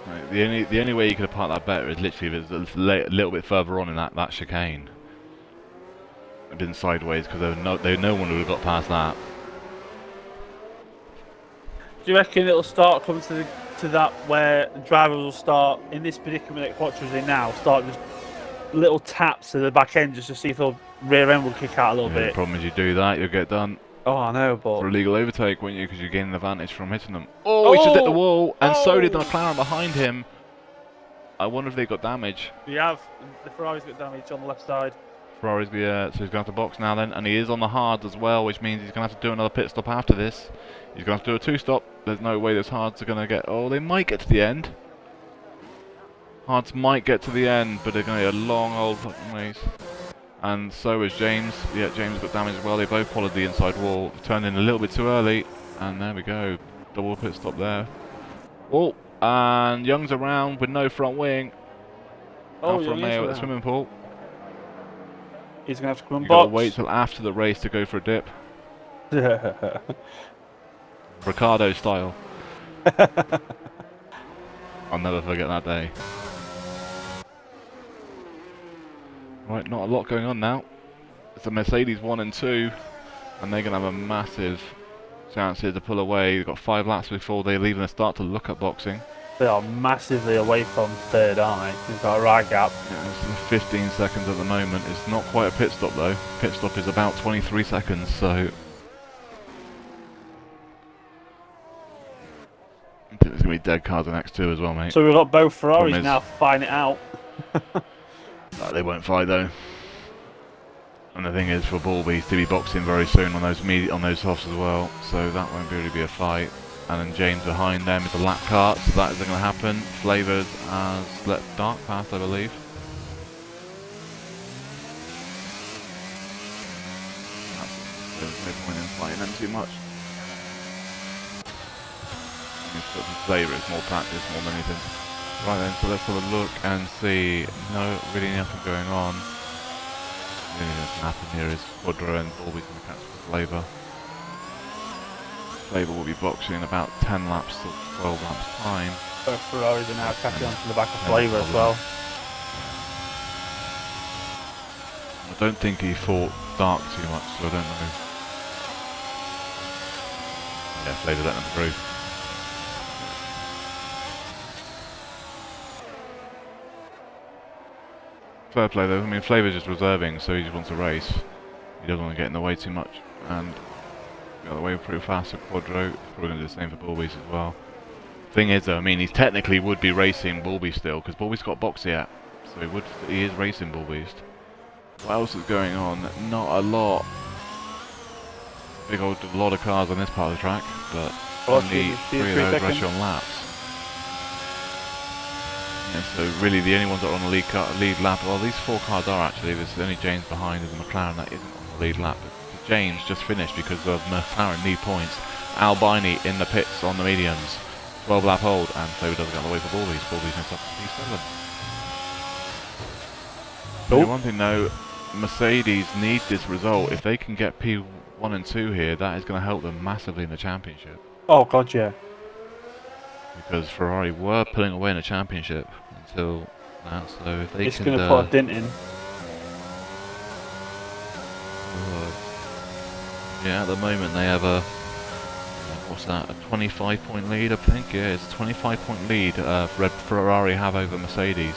Right, the only way you could have parked that better is literally if it was a little bit further on in that chicane. It been sideways because no one would have got past that. Do you reckon it'll start coming to that where the driver will start in this predicament that Quattro's in now? Start just little taps to the back end just to see if the rear end will kick out a little The bit. problem is you do that, you'll get done Oh, I know, but for a legal overtake, won't you? Because you gain an advantage from hitting them. Oh, he just hit the wall, and so did the McLaren behind him. I wonder if they got damage. we have the Ferrari's got damage on the left side. Ferrari's so he's going to have to box now then, and he is on the hard as well, which means he's going to have to do another pit stop after this. He's going to have to do a 2-stop. There's no way those hards are going to get... Oh, they might get to the end. Hards might get to the end, but they're going to be a long old fucking race. And so is James. Yeah, James got damage as well. They both followed the inside wall. Turned in a little bit too early, and there we go. Double pit stop there. Oh, and Young's around with no front wing. Oh, Alfa Romeo at the swimming pool. He's going to have to come and You've got to box. wait till after the race to go for a dip. Ricardo style. I'll never forget that day. Right, not a lot going on now. It's a Mercedes 1 and 2, and they're going to have a massive chance here to pull away. They've got 5 laps before they leave and start to look at boxing. They are massively away from third, aren't they? They've got a right gap. Yeah, it's 15 seconds at the moment. It's not quite a pit stop though. Pit stop is about 23 seconds, so... There's going to be dead cars in X2 as well, mate. So we've got both Ferraris Problem is- now fighting it out. They won't fight though. And the thing is, for Ballbees to be boxing very soon on those softs as well, so that won't really be a fight. and then James behind them is a lap kart, so that isn't going to happen. Flavors has let Dark past, I believe. There's no point in fighting them too much. Flavour is more practice more than anything. Right then, so let's have a look and see. No, really nothing going on. The only thing that's going to happen here is Quadro and Bulby's going to catch Flavour. Flavour will be boxing in about 10 laps to 12 laps time. Both Ferraris are now catching on to the back of Flavour as well. I don't think he fought Dark too much, so I don't know. Yeah, Flavour let them through. Fair play though, I mean Flavor's just reserving, so he just wants to race. He doesn't want to get in the way too much, and got the way pretty fast with Quadro. Probably going to do the same for Bulby's as well. Thing is though, I mean he technically would be racing Bulby still, because Bulby's got box yet, so he is racing Bulby's. What else is going on? Not a lot. A lot of cars on this part of the track, but only 3 of those rush on laps. Yeah, so really the only ones that are on the lead lap, well these 4 cars are actually, there's only James behind, there's a McLaren that isn't on the lead lap. But James just finished because of McLaren need points. Albini in the pits on the mediums, 12 lap hold, and so he doesn't get on the way for Bulby's. Bulby's missed up P7. Nope. One thing though, Mercedes need this result. If they can get P1 and 2 here, that is going to help them massively in the championship. Oh god, yeah. Because Ferrari were pulling away in the championship until now, so if they it's can... going to put a dent in. Yeah, at the moment they have a... What's that? A 25-point lead, I think? Yeah, it's a 25-point lead Ferrari have over Mercedes.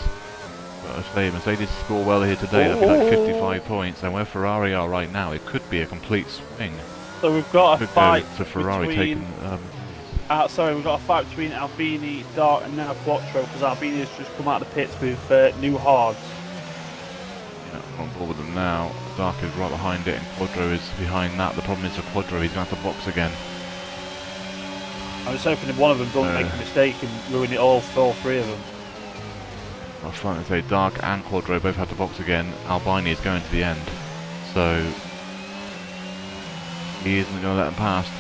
But I say Mercedes score well here today, that'd be like 55 points, and where Ferrari are right now, it could be a complete swing. So we've got a fight to Ferrari between... taking... we've got a fight between Albini, Dark and now Quattro, because Albini has just come out of the pits with new hards. Yeah, I'm on board with them now. Dark is right behind it and Quadro is behind that. The problem is for Quadro, he's going to have to box again. I was hoping if one of them doesn't make a mistake and ruin it all for all 3 of them. I was trying to say Dark and Quadro both have to box again. Albini is going to the end, so he isn't going to let them past.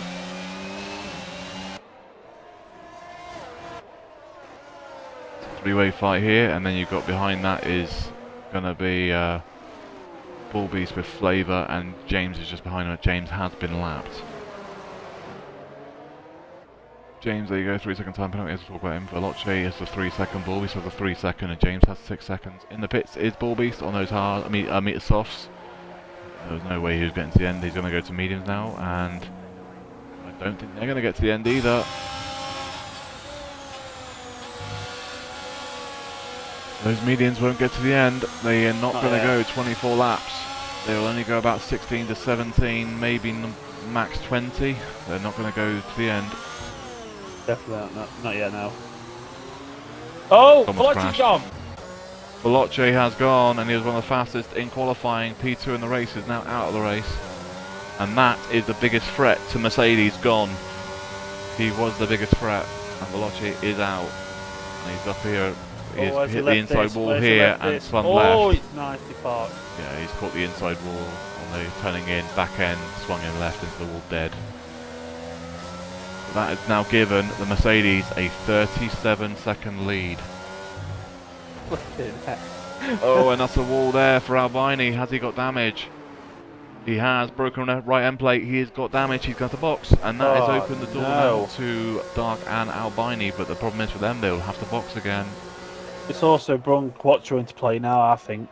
Three-way fight here, and then you've got behind that is going to be Bulby's with Flavour, and James is just behind him. James has been lapped. James, there you go, 3-second time penalty, let's talk about him. Veloce is the 3-second, Bulby has the 3-second, and James has 6 seconds. In the pits is Bulby on those hard, softs. There's no way he was getting to the end. He's going to go to mediums now, and I don't think they're going to get to the end either. Those medians won't get to the end. They are not going to go 24 laps. They will only go about 16 to 17, maybe max 20. They're not going to go to the end. Definitely not yet now. Oh, Veloci's gone! Veloce has gone, and he was one of the fastest in qualifying. P2 in the race is now out of the race. And that is the biggest threat to Mercedes gone. He was the biggest threat, and Veloce is out. And he's up here. He's hit the inside wall here and spun left. Oh, it's nicely parked. Yeah, he's caught the inside wall on the turning in, back end, swung in left into the wall dead. That has now given the Mercedes a 37-second lead. Oh, and that's a wall there for Albini. Has he got damage? He has broken a right end plate. He has got damage. He's got the box, and that has opened the door now to Dark and Albini. But the problem is for them, they'll have to box again. It's also brought Quattro into play now, I think.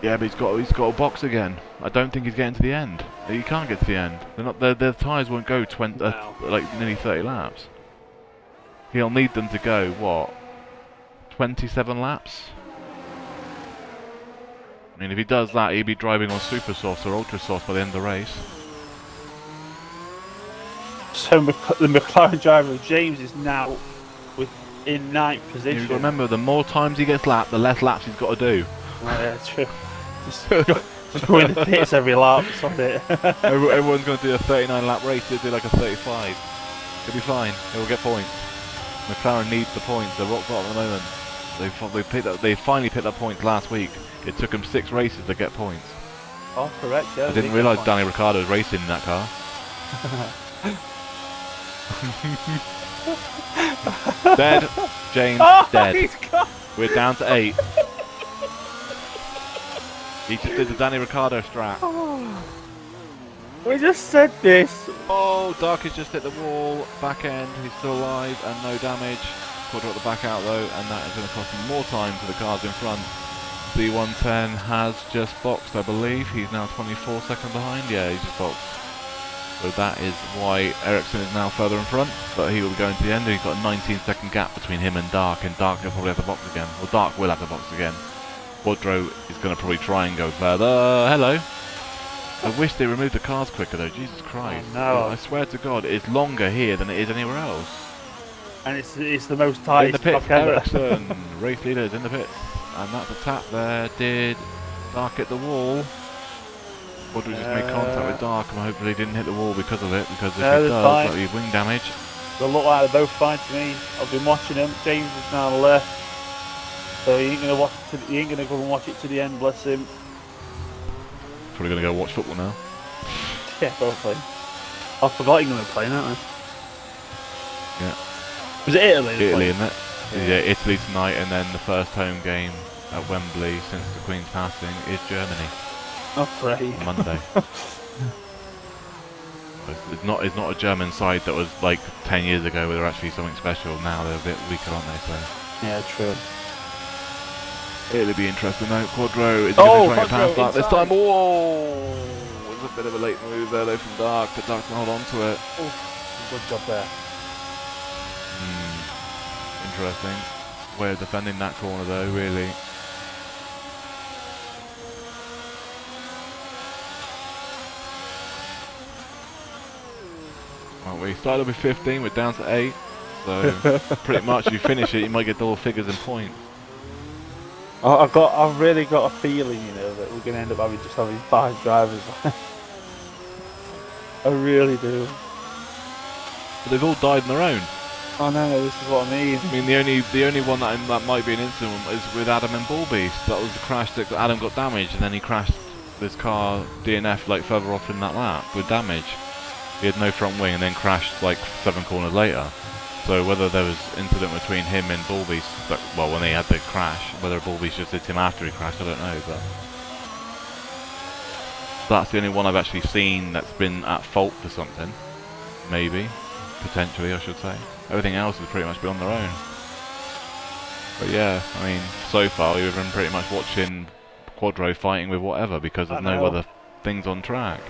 Yeah, but he's got a box again. I don't think he's getting to the end. He can't get to the end. Their tyres won't go 20, like nearly 30 laps. He'll need them to go what? 27 laps. I mean, if he does that, he'd be driving on super softs or ultra softs by the end of the race. So the McLaren driver James is now in 9th position. You've got to remember, the more times he gets lapped, the less laps he's got to do. Oh, yeah, true. Just go in the pits every lap, stop it. Everyone's going to do a 39 lap race, they'll do like a 35. He'll be fine. He'll get points. McLaren needs the points. They're rock bottom at the moment. They finally picked up points last week. It took them 6 races to get points. Oh, correct, yeah. I didn't realise Danny Ricciardo was racing in that car. Dead. James, dead. We're down to 8. He just did the Danny Ricciardo strat. We just said this. Oh, Dark has just hit the wall. Back end, he's still alive and no damage. Quadro at the back out though, and that is going to cost him more time for the cars in front. The 110 has just boxed, I believe. He's now 24 seconds behind. Yeah, he's just boxed. So that is why Ericsson is now further in front, but he will be going to the end, and he's got a 19-second gap between him and Dark will probably have to box again. Well, Dark will have to box again. Quadro is going to probably try and go further. Hello. I wish they removed the cars quicker though, Jesus Christ. Oh, no. I swear to God, it's longer here than it is anywhere else. And it's the most tight in the pits, stock ever. Ericsson, race leaders in the pits. And that's a tap there. Did Dark hit the wall? Quadro just made contact with Dark and hopefully didn't hit the wall because of it, because if he does, that'll be wing damage. They look like they're both fine to me. I've been watching them. James is now left. So he ain't gonna go and watch it to the end, bless him. Probably gonna go watch football now. Yeah, probably. I forgot England were playing, aren't they? Yeah. Was it Italy? Italy, isn't it? Yeah, Italy tonight, and then the first home game at Wembley since the Queen's passing is Germany. Oh, great. On Monday. It's not a German side that was like 10 years ago where they're actually something special. Now they're a bit weaker, aren't they? So. Yeah, true. It'll be interesting though. Quadro is going to try and pass that this time. Oh, it was a bit of a late move there though from Dark, but Dark can hold on to it. Oh, good job there. Interesting way of defending that corner though, really. Well, we started with 15, we're down to 8. So pretty much if you finish it, you might get double figures in points. I've really got a feeling, you know, that we're going to end up having 5 drivers. I really do. But they've all died on their own. Oh no, this is what I mean. I mean, the only one that might be an incident is with Adam and Bullbeast. That was the crash that Adam got damaged, and then he crashed this car DNF like further off in that lap with damage. He had no front wing and then crashed like 7 corners later. So whether there was incident between him and Bullbeast, well, when they had the crash, whether Bullbeast just hit him after he crashed, I don't know. But that's the only one I've actually seen that's been at fault for something. Maybe, potentially, I should say. Everything else has pretty much been on their own. But yeah, I mean, so far we've been pretty much watching Quadro fighting with whatever because there's no other things on track.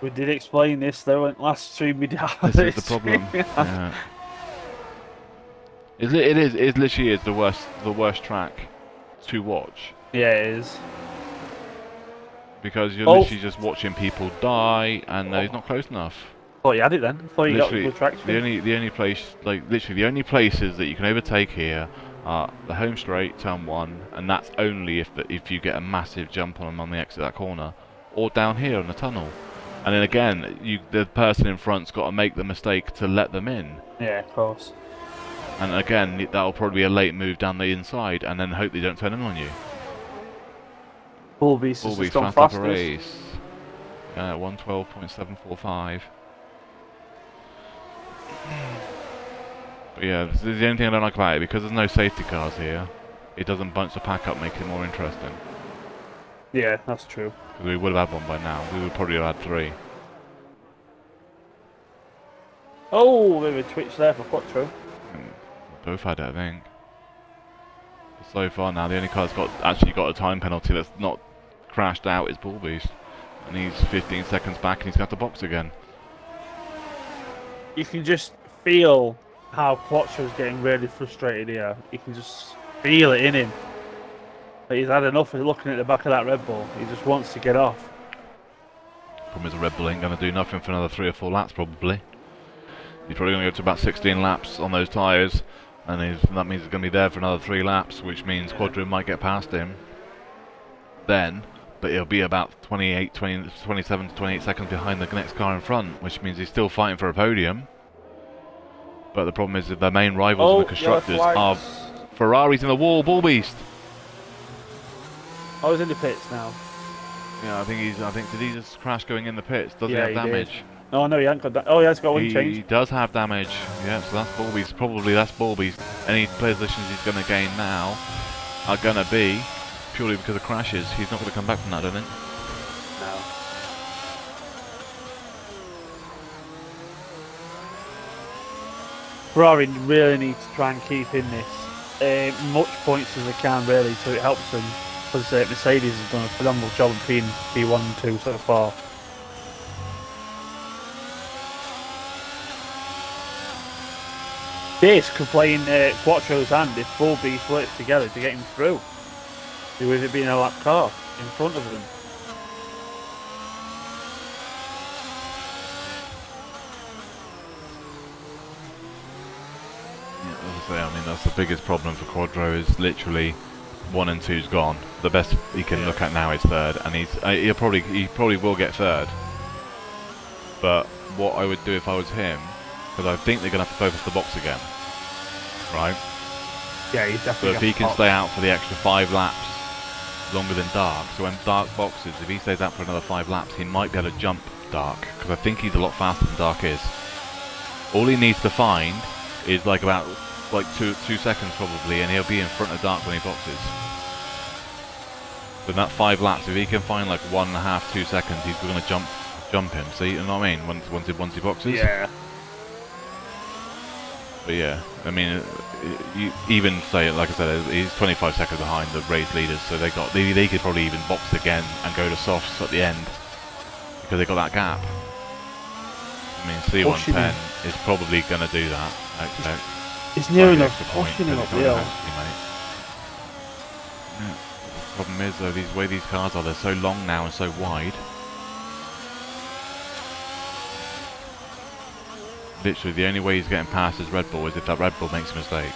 We did explain this though in last stream we did. This is the problem. Yeah. It literally is the worst track to watch. Yeah, it is. Because you're literally just watching people die, and he's not close enough. Thought you had it then. Thought you Literally, got good traction. the only place, like literally the only places that you can overtake here are the home straight, turn 1, and that's only if you get a massive jump on them on the exit of that corner, or down here in the tunnel. And then again, the person in front's got to make the mistake to let them in. Yeah, of course. And again, that'll probably be a late move down the inside, and then hope they don't turn in on you. Bullbeast has just gone fast up a fastest. race. 112.745. But yeah, this is the only thing I don't like about it, because there's no safety cars here. It doesn't bunch the pack up, make it more interesting. Yeah, that's true. Because we would have had one by now. We would probably have had 3. Oh, bit of a twitch there for Quattro. Both had it, I think. But so far now, the only car that's actually got a time penalty that's not crashed out is Bullbeast. And he's 15 seconds back and he's got to box again. You can just feel how Quattro's getting really frustrated here. You can just feel it in him. But he's had enough of looking at the back of that Red Bull. He just wants to get off. Problem is the Red Bull ain't going to do nothing for another 3 or 4 laps probably. He's probably going to go to about 16 laps on those tyres. And that means he's going to be there for another 3 laps, which means Quadro might get past him. Then, but he'll be about 27 to 28 seconds behind the next car in front, which means he's still fighting for a podium. But the problem is that the main rivals of the constructors are Ferraris in the wall, Ball Beast. I was in the pits now. Yeah, I think did he just crash going in the pits? Does he have damage? Did. Oh no, he hasn't got that. Oh, he has got wing change. He does have damage. Yeah, so that's Ball Beast. Probably that's Ball Beast. Any positions he's going to gain now are going to be purely because of crashes. He's not going to come back from that, I don't think. No. Ferrari really needs to try and keep in this much points as they can, really, so it helps them. Because Mercedes has done a phenomenal job of being P1 and 2 so far. This could play in Quattro's hand if Bull Beast works together to get him through. With it being a lap car in front of them. Yeah, I mean that's the biggest problem for Quattro is literally 1 and 2's gone. The best he can look at now is third, and he probably will get third. But what I would do if I was him, because I think they're going to have to focus the box again, right? Yeah, he's definitely. So if he can stay out for the extra 5 laps longer than Dark, so when Dark boxes, if he stays out for another 5 laps, he might be able to jump Dark, because I think he's a lot faster than Dark is. All he needs to find is like about two seconds probably, and he'll be in front of Dark when he boxes. So in that 5 laps, if he can find like 1.5, 2 seconds, he's going to jump him. See, you know what I mean? Once he boxes. Yeah. But yeah, I mean, you even say, like I said, he's 25 seconds behind the race leaders, so they could probably even box again and go to softs at the end because they got that gap. I mean, C110 is probably going to do that. I expect. It's near enough pushing him up the hill. Yeah. The problem is though, the way these cars are, they're so long now and so wide. Literally, the only way he's getting past his Red Bull is if that Red Bull makes a mistake.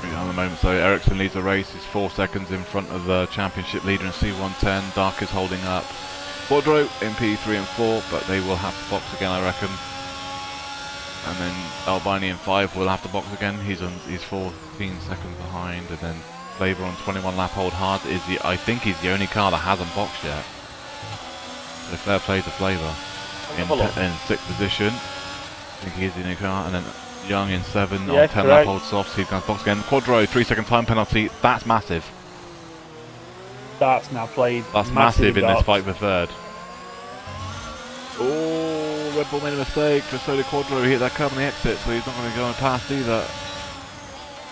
At the moment, so Ericsson leads the race. He's 4 seconds in front of the championship leader in C110. Dark is holding up Quattro in P3 and 4, but they will have to box again, I reckon. And then Albini in 5 will have to box again. He's 14 seconds behind, and then Flavor on 21 lap hold hard is I think he's the only car that hasn't boxed yet. So fair play to Flavor in 6th position. I think he is the only car, and then Young in 7 on 10 lap hold softs. He's going to box again. Quattro 3-second time penalty. That's massive. That's now played. That's massive in this fight for third. Oh, Red Bull made a mistake. But so did Quattro. He hit that curb on the exit, so he's not going to go past either.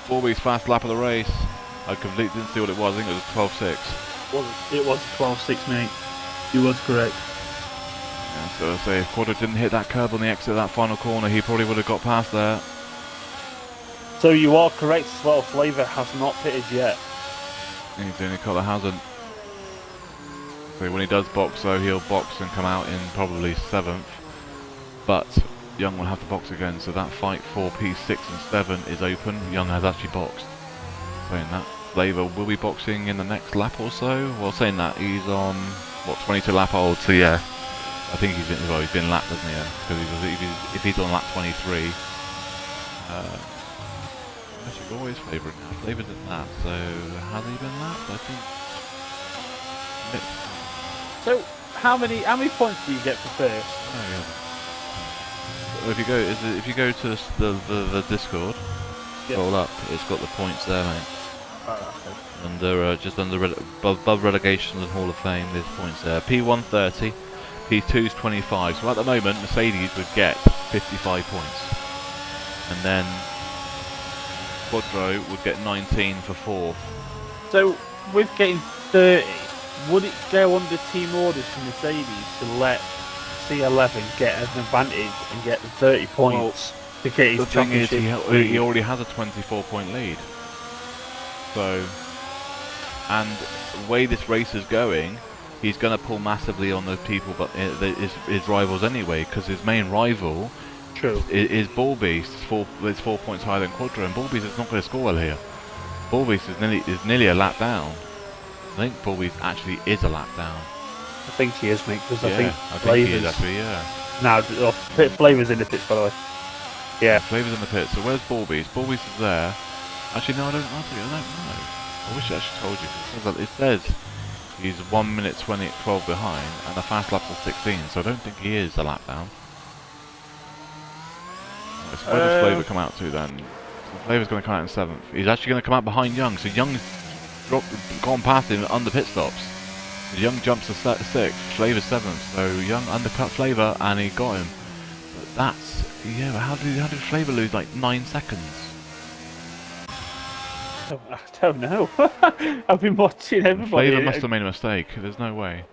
Bobby's fast lap of the race. I completely didn't see what it was. I think it was 12.6. It was 12.6, mate. You was correct. Yeah, so I say if Quattro didn't hit that curb on the exit of that final corner, he probably would have got past there. So you are correct as well. Flavor has not pitted yet. He's the only car that hasn't. So when he does box, though, he'll box and come out in probably 7th. But Young will have to box again, so that fight for P6 and 7 is open. Young has actually boxed. Saying that, Flavor will be boxing in the next lap or so. Well, saying that, he's on, what, 22 lap old, so yeah. I think he's been lapped, hasn't he? Because if he's on lap 23, actually, always Flavor now. Flavor's in that, so has he been lapped? I think. So, how many points do you get for first? Oh, yeah. If you go to the Discord, scroll up, it's got the points there, mate. Under just above relegation and Hall of Fame, there's points there. P1 30, P2's 25. So at the moment, Mercedes would get 55 points, and then Quattro would get 19 for 4th. So with getting 30, would it go under team orders for Mercedes to let C11 get an advantage and get 30 points to get his championship? The thing is, he already has a 24-point lead. So, and the way this race is going, he's going to pull massively on those people, but his rivals anyway, because his main rival True. Is Ball Beast is 4 points higher than Quadro, and Ball Beast is not going to score well here. Ball Beast is nearly a lap down. I think Ball Beast actually is a lap down. I think he is, mate, because I think he is actually, yeah. Now, Flavor's in the pits, by the way. Yeah. Flavor's in the pits. So where's Ball Beast? Ball Beast is there. Actually, no, I don't know. I wish I actually told you. It says he's 1 minute 12 behind, and the fast lap's are 16. So I don't think he is a lap down. Right, so where does Flavor come out to then? So Flavor's going to come out in 7th. He's actually going to come out behind Young. So Young's gone past him under pit stops. Young jumps to 6th, Flavor's 7th, so Young undercut Flavor and he got him. But that's, yeah, but how did Flavor lose like 9 seconds? I don't know. I've been watching everybody. Flavor must have made a mistake, there's no way.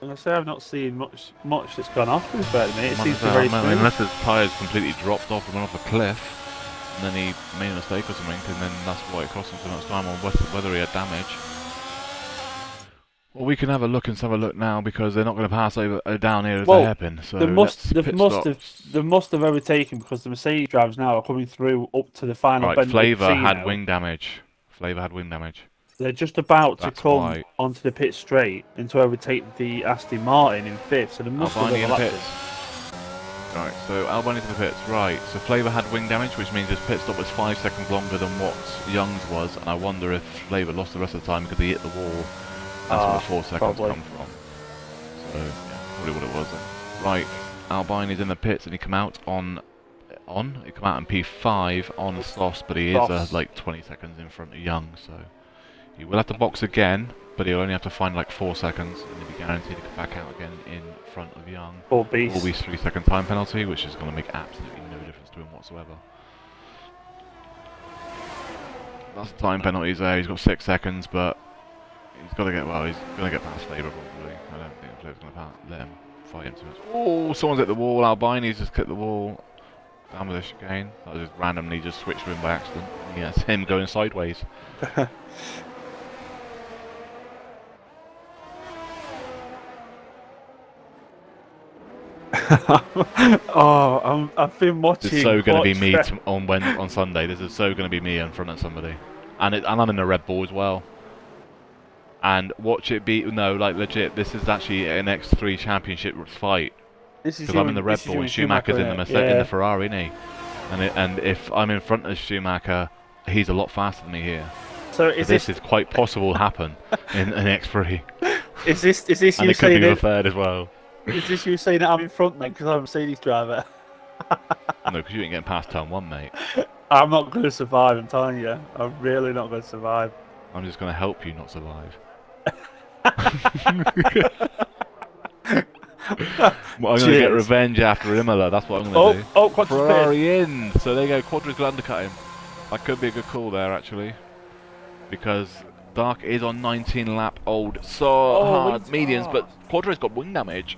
And I say I've not seen much that's gone off with it, mate. It seems to be very smooth. Unless his tyres completely dropped off and went off a cliff, and then he made a mistake or something, and then that's why it cost him so much time, or whether he had damage. Well, we can have a look now because they're not going to pass over down here as a hairpin. So they must have overtaken because the Mercedes drivers now are coming through up to the final. Right, Flavor had wing damage. They're just about to come onto the pit straight and to overtake the Aston Martin in 5th. So they must have overlapped it. Right, so Albani's in the pits. Right, so Flavor had wing damage, which means his pit stop was 5 seconds longer than what Young's was, and I wonder if Flavor lost the rest of the time because he hit the wall. That's where the 4 seconds come from. So, yeah, probably what it was then. Right, Albini's in the pits and he come out he come out in P5 on Sloss, but he is like 20 seconds in front of Young, so he will have to box again, but he'll only have to find like 4 seconds and he'll be guaranteed to come back out again in front of Young. Ball Beast 3-second time penalty, which is going to make absolutely no difference to him whatsoever. That's the time penalties there. He's got 6 seconds, but he's got to get, well, he's going to get past Flavor probably. I don't think Flavor's going to let him fight him too much. Oh, someone's hit the wall. Albini's just hit the wall. Down with a chicane. That was just randomly just switched to him by accident. Yeah, it's him going sideways. Oh, I've been watching. It's so going to be me on Sunday. This is so going to be me in front of somebody. And I'm in a Red Bull as well. And watch it be, no, like legit, this is actually an X3 championship fight. Because I'm in the Red Bull and Schumacher's in the Ferrari, isn't he? And if I'm in front of Schumacher, he's a lot faster than me here. So this is quite possible to happen in an X3. Is this and you it could saying be the third as well. Is this you saying that I'm in front, mate, because I'm a Mercedes driver? No, because you ain't getting past turn 1, mate. I'm not going to survive, I'm telling you. I'm really not going to survive. I'm just going to help you not survive. Well, I'm going to get revenge after Imola, that's what I'm going to do. Oh, Quadra's Ferrari in! So there you go, Quadra's going to undercut him. That could be a good call there, actually. Because Dark is on 19 lap old, hard mediums, but Quadra's got wing damage.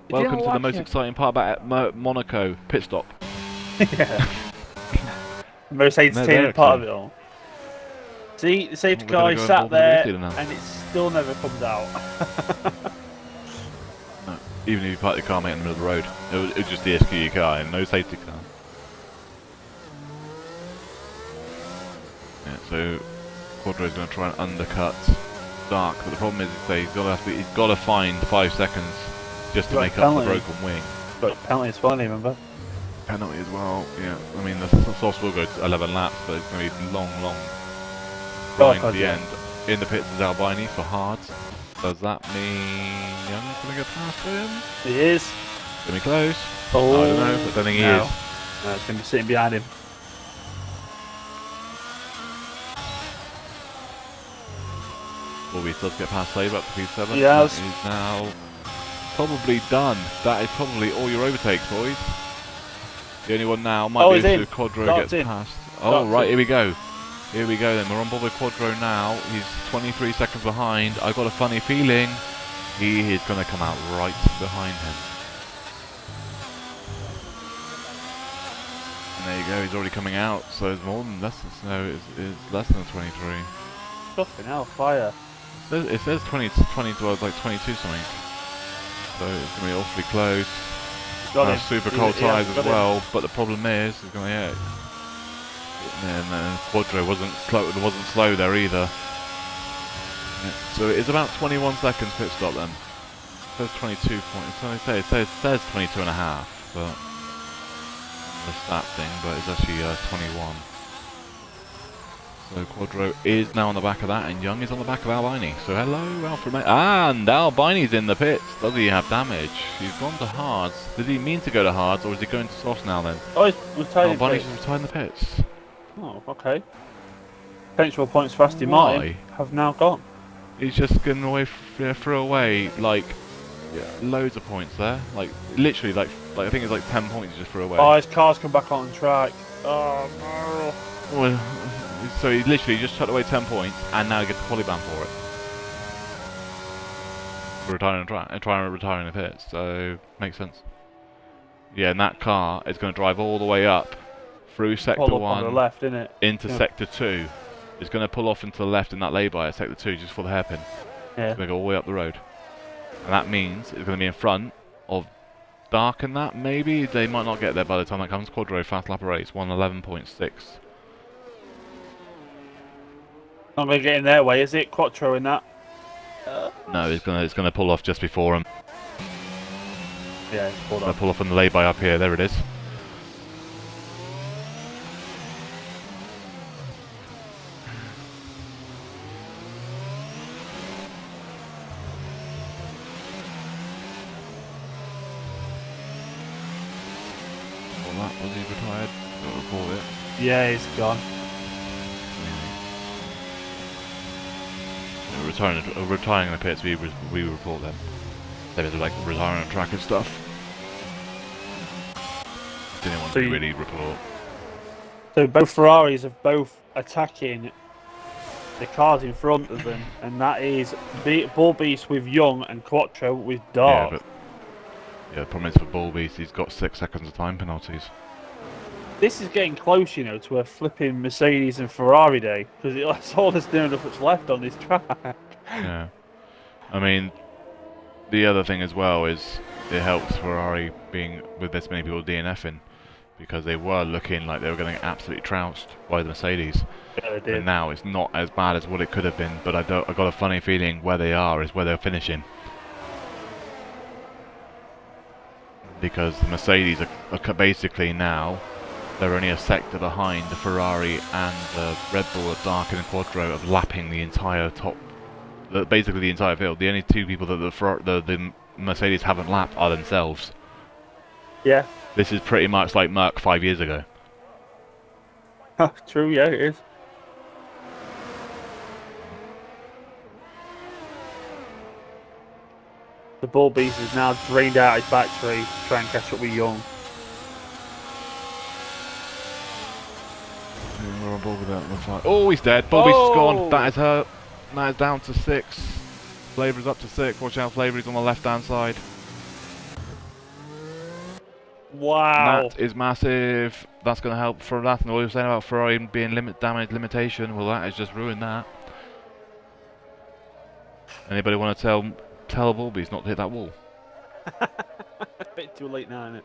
Welcome to the most exciting part about Monaco, pit stop. Yeah. Most entertaining part of it all. See, the safety car sat there and it still never comes out. No, even if you park your car, mate, in the middle of the road, it was just the SQ car and no safety car. Yeah, so Quadro's going to try and undercut Dark, but the problem is he's got to find 5 seconds just to make up the broken wing. Got penalty as well, remember? Penalty as well, yeah. I mean, the sauce will go 11 laps, but it's going to be long grind to the end. In the pits is Albini for hards. Does that mean Young's going to get past him? He is. Going to be close. Oh, I don't know, but I don't think he is. No, it's going to be sitting behind him. Will we still get past Flavor up to P7? Yes. He's now probably done. That is probably all your overtakes, boys. The only one now might be if Quadro gets past. Oh, right, here we go. Here we go then. We're on board with Quadro now. He's 23 seconds behind. I've got a funny feeling he is going to come out right behind him. And there you go. He's already coming out. So it's more than less than it's less than 23. Fucking hell, fire. It says 20 well, like 22 something. So it's going to be awfully close. Got has him. super cold He has tyres as got him. well, but the problem is, he's going to and Quadro wasn't slow there either. Yeah, so it is about 21 seconds pit stop then. It says 22 points. It says 22 and a half, but the stat thing, but it's actually 21. So Quadro is now on the back of that, and Young is on the back of Albini. So hello, Alfred. And Albini's in the pits. Does he have damage? He's gone to hards. Did he mean to go to hards, or is he going to softs now then? Oh, he's retired in Albini's pits. just retired in the pits. Oh, okay. Potential points for Aston Why? Martin have now gone. He's just giving away, threw away like loads of points there. Like literally, like I think it's like 10 points he just threw away. Oh, his car's come back on track. Oh no. Well, so he literally just chucked away 10 points, and now he gets a polyban for it. For retiring a track and trying to retire in the pits. So makes sense. Yeah, and that car is going to drive all the way up through sector Pull up 1 on the left, innit? into Yeah. sector 2. It's going to pull off into the left in that lay-by at sector 2 just for the hairpin. Yeah. It's going to go all the way up the road. And that means it's going to be in front of Dark and that, maybe. They might not get there by the time that comes. Quadro fast lap race, 111.6. Not going to get in their way, is it? Quattro in that. No, it's gonna pull off just before him. Yeah, it's pulled Gonna off. pull off on the lay-by up here. There it is. Well, that was he retired? Got to report it. Yeah, he's gone. Retiring the pits, we report them. They was like retiring on track and stuff. Didn't want So to you- really report. So both Ferraris are both attacking the cars in front of them, and that is Bull Beast with Young and Quattro with Dark. Yeah, the problem is for Bull Beast, he's got 6 seconds of time penalties. This is getting close, you know, to a flipping Mercedes and Ferrari day, because that's all there's near enough what's left on this track. Yeah. I mean, the other thing as well is it helps Ferrari being with this many people DNFing, because they were looking like they were getting absolutely trounced by the Mercedes. Yeah, they did. And now it's not as bad as what it could have been, but I got a funny feeling where they are is where they're finishing. Because the Mercedes are basically now, they're only a sector behind the Ferrari and the Red Bull at Dark and Quattro of lapping the entire top, basically the entire field. The only 2 people that the Mercedes haven't lapped are themselves. Yeah. This is pretty much like Merck 5 years ago. True, yeah, it is. The Bull Beast is now drained out his battery to try and catch up with Young. We're on board with that. Looks like. Oh, he's dead. Bobby's gone. That is hurt. That is down to 6. Flavor's up to 6. Watch out, Flavor's on the left-hand side. Wow. That is massive. That's going to help for that. And what you were saying about Ferrari being limitation, well, that has just ruined that. Anybody want to tell Bulbies not to hit that wall? A bit too late now, isn't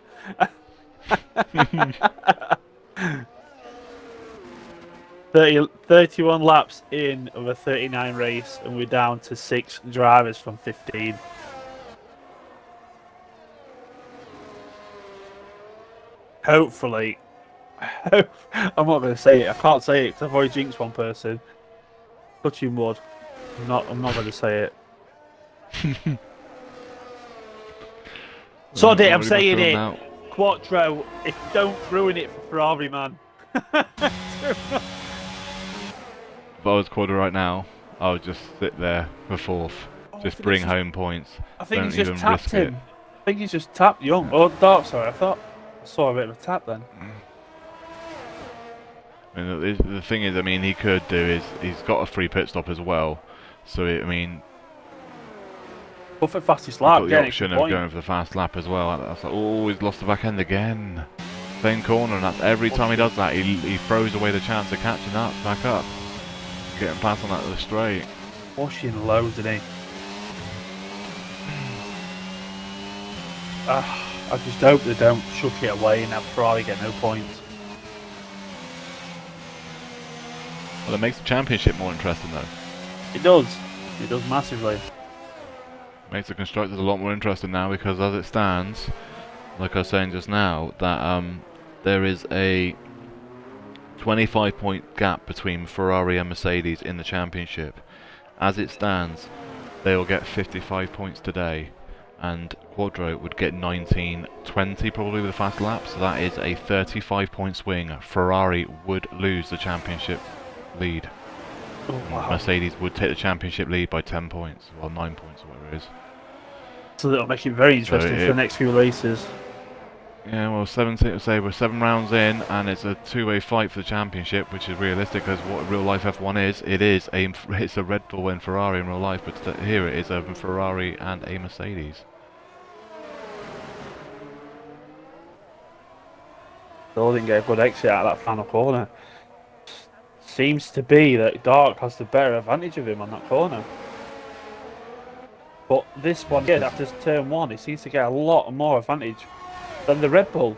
it? 31 laps in of a 39 race, and we're down to 6 drivers from 15. Hopefully, I'm not going to say it. I can't say it because I've already jinxed one person. Touching wood. I'm not going to say it. Sod it, I'm saying it. Out. Quattro, if don't ruin it for Ferrari, man. If I was Quadro right now, I would just sit there for 4th. Just bring home points. I think Don't he's just even tapped risk him. it. I think he's just tapped Young. Oh, Dark, sorry. I thought I saw a bit of a tap then. I mean, the thing is, I mean, he could do is he's got a free pit stop as well. So I mean, But for fastest he's lap, got the getting option the of point. going for the fast lap as well. That's like, oh, he's lost the back end again. Same corner, and that's every time he does that, he throws away the chance of catching up, back up, getting past on that straight. Washing loads, isn't he? I just hope they don't chuck it away and have Ferrari get no points. Well, it makes the championship more interesting though. It does. It does massively. Makes the constructors a lot more interesting now because as it stands, like I was saying just now, that there is a 25-point gap between Ferrari and Mercedes in the championship. As it stands, they will get 55 points today, and Quadro would get 19-20 probably with a fast lap, so that is a 35-point swing. Ferrari would lose the championship lead. Oh, wow. Mercedes would take the championship lead by 10 points, well 9 points or whatever it is. So that'll make it very interesting for the next few races. Yeah, well, say we're 7 rounds in, and it's a two-way fight for the championship, which is realistic because what real life F1 is. It's a Red Bull and Ferrari in real life, but here it is a Ferrari and a Mercedes. Still didn't get a good exit out of that final corner. Seems to be that Dark has the better advantage of him on that corner. But this one, yeah, after turn 1, he seems to get a lot more advantage than the Red Bull.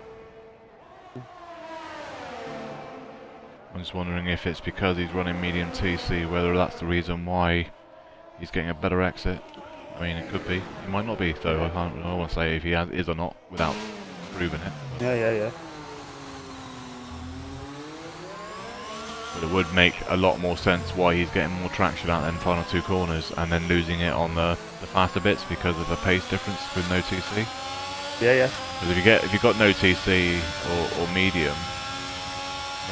I'm just wondering if it's because he's running medium TC, whether that's the reason why he's getting a better exit. I mean, it could be. It might not be, though. I don't want to say if he is or not without proving it. Yeah. But it would make a lot more sense why he's getting more traction out in the final 2 corners and then losing it on the faster bits because of the pace difference with no TC. Yeah. Because if you've got no TC or medium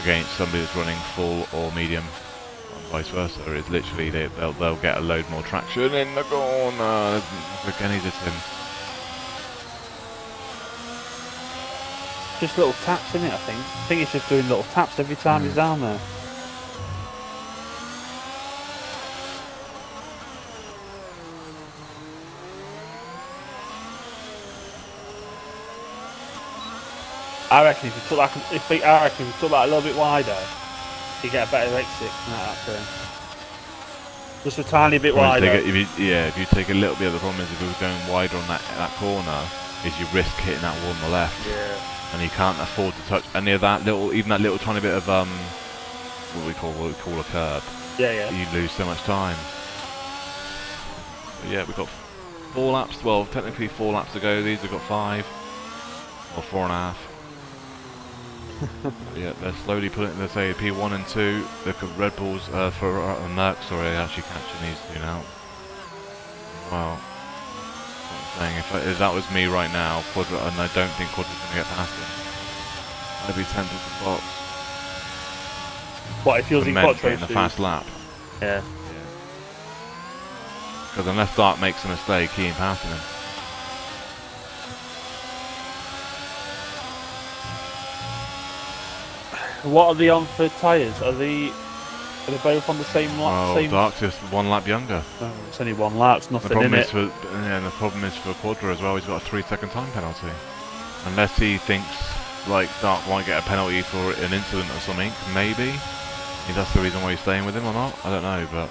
against somebody that's running full or medium, and vice versa, it's literally they'll get a load more traction in the corner. Again, he's just him. Just little taps in it, I think. I think he's just doing little taps every time he's down there. I reckon if you took that a little bit wider, you get a better exit from that turn. Just a tiny bit wider. If you take a little bit, the problem is if you're going wider on that corner, is you risk hitting that wall on the left. Yeah. And you can't afford to touch any of that even that little tiny bit of what we call a curb. Yeah. You lose so much time. But yeah, we've got 4 laps. Well, technically 4 laps to go. These have got 5 or 4.5. Yeah, they're slowly putting. Let's say P1 and 2. The Red Bulls for Merc. Sorry, actually catching these 2 now. Well, what I'm saying, if that was me right now, Quadra, and I don't think Quadra's going to get past him, I'd be tempted to box. What if he was in Quattro? In the fast lap. Yeah. Because unless Dark makes a mistake, he ain't passing him. What are they on for tyres? Are they both on the same lap? Well, Dark's just 1 lap younger. Oh, it's only 1 lap, it's nothing in it. And the problem is for Quadra as well, he's got a 3-second time penalty. Unless he thinks like Dark might get a penalty for an incident or something, maybe. Maybe that's the reason why he's staying with him or not, I don't know, but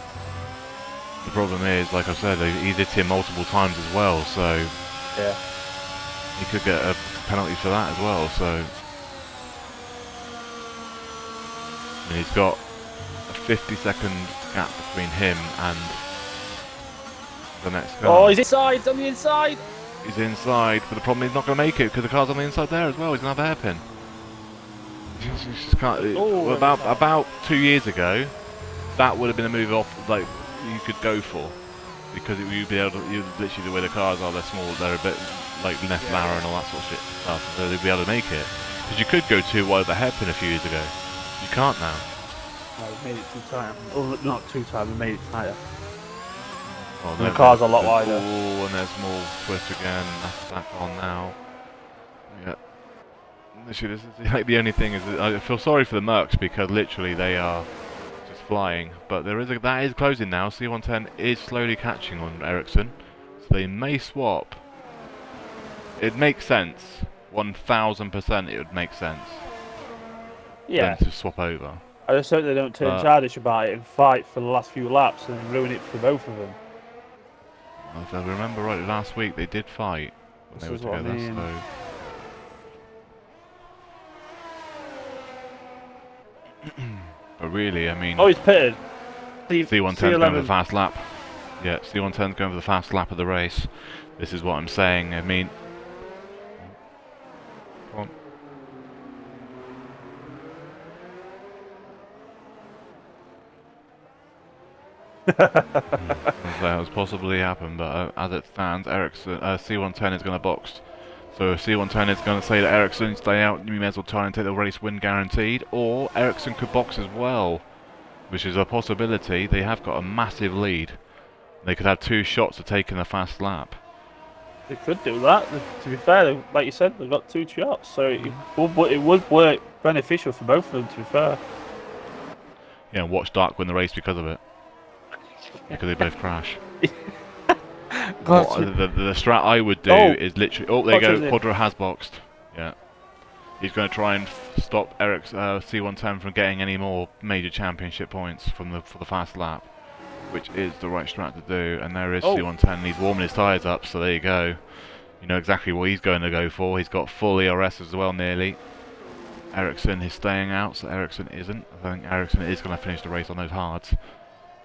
the problem is, like I said, he's hit him multiple times as well, so yeah, he could get a penalty for that as well, so and he's got a 50-second gap between him and the next car. Oh, he's inside! He's on the inside! He's inside, but the problem is he's not going to make it because the car's on the inside there as well. He's going to have a hairpin. He just can't. Oh, about 2 years ago, that would have been a move off like you could go for because you'd be able to. You literally the way the cars are, they're small. They're a bit like less narrow and all that sort of shit stuff. So they'd be able to make it because you could go too wide with a hairpin a few years ago. You can't now. No, we've made it too tight. Oh, not too tight, we made it tighter. Oh, and the car's a lot wider. Oh, and there's more twist again. That's back on now. Yeah. Literally, this is like the only thing is that I feel sorry for the Mercs because literally they are just flying. But that is closing now. C110 is slowly catching on Ericsson, so they may swap. It makes sense. 1000% it would make sense. Yeah. Them to swap over. I just hope they don't turn childish about it and fight for the last few laps and ruin it for both of them. If I remember right, last week they did fight when they were together. So But really, I mean, Oh, he's pitted. C110's going for the C11. fast lap. Yeah, C110's going for the fast lap of the race. This is what I'm saying. I mean, come on. That was possibly happened, but as it stands, Ericsson, C110 is going to box. So if C110 is going to say to Ericsson, stay out, you may as well try and take the race win guaranteed, or Ericsson could box as well, which is a possibility. They have got a massive lead. They could have 2 shots at taking a fast lap. They could do that. To be fair, like you said, they've got 2 shots, so it would work beneficial for both of them. To be fair. Yeah, watch Dark win the race because of it. Because they both crash. The strat I would do is literally... Oh, there you go. Quadro has boxed. Yeah. He's going to try and stop Eric's C110 from getting any more major championship points for the fast lap, which is the right strat to do. And there is C110. He's warming his tyres up, so there you go. You know exactly what he's going to go for. He's got full ERS as well, nearly. Ericsson is staying out, so Ericsson isn't. I think Ericsson is going to finish the race on those hards.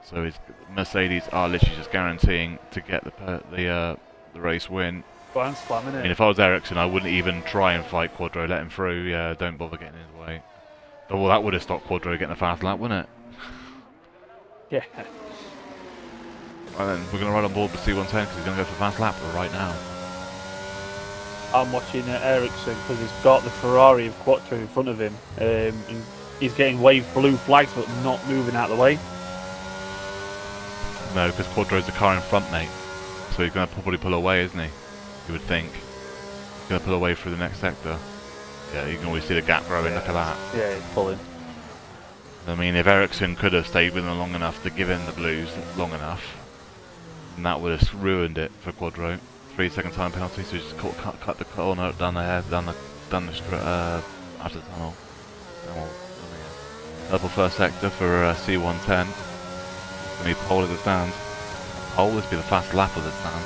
So his Mercedes are literally just guaranteeing to get the race win. I mean, if I was Ericsson, I wouldn't even try and fight Quadro. Let him through. Yeah, don't bother getting in his way. Oh, well, that would have stopped Quadro getting a fast lap, wouldn't it? Yeah. Right then, we're going to ride on board with C110 because he's going to go for fast lap right now. I'm watching Ericsson because he's got the Ferrari of Quattro in front of him. And he's getting waved blue flags but not moving out of the way. No, because Quadro's the car in front, mate. So he's going to probably pull away, isn't he? You would think. He's going to pull away through the next sector. Yeah, you can always see the gap growing, look at that. Yeah, he's pulling. I mean, if Ericsson could have stayed with him long enough to give him the blues long enough, then that would have ruined it for Quadro. 3-second time penalty, so he just cut the corner down the after the tunnel. Double first sector for C110. It's going to be pole as it stands. Pole, this will be the fast lap as it stands.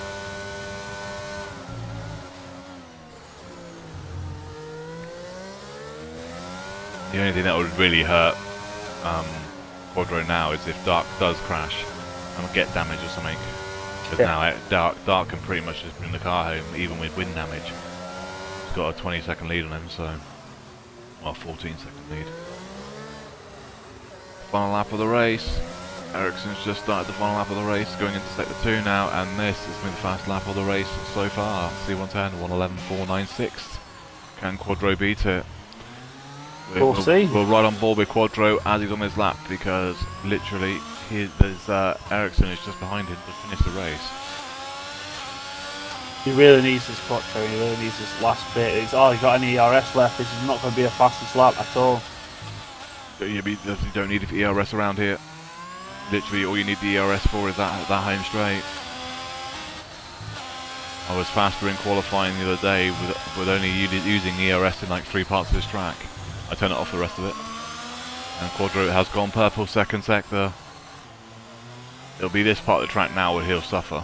The only thing that would really hurt Quadro now is if Dark does crash and get damage or something. Because now Dark can pretty much just bring the car home, even with wind damage. He's got a 20-second lead on him, so... Well, 14-second lead. Final lap of the race. Ericsson's just started the final lap of the race, going into sector 2 now, and this has been the fast lap of the race so far. C110, 1:11.496. Can Quadro beat it? We'll see. We'll ride on board with Quadro as he's on his lap, because literally Ericsson is just behind him to finish the race. He really needs this Quattro, he really needs this last bit. He's got any ERS left, this is not going to be a fastest lap at all. You don't need ERS around here. Literally all you need the ERS for is that home straight. I was faster in qualifying the other day with only using ERS in like 3 parts of this track. I turn it off the rest of it. And Quadro has gone purple second sector. It'll be this part of the track now where he'll suffer.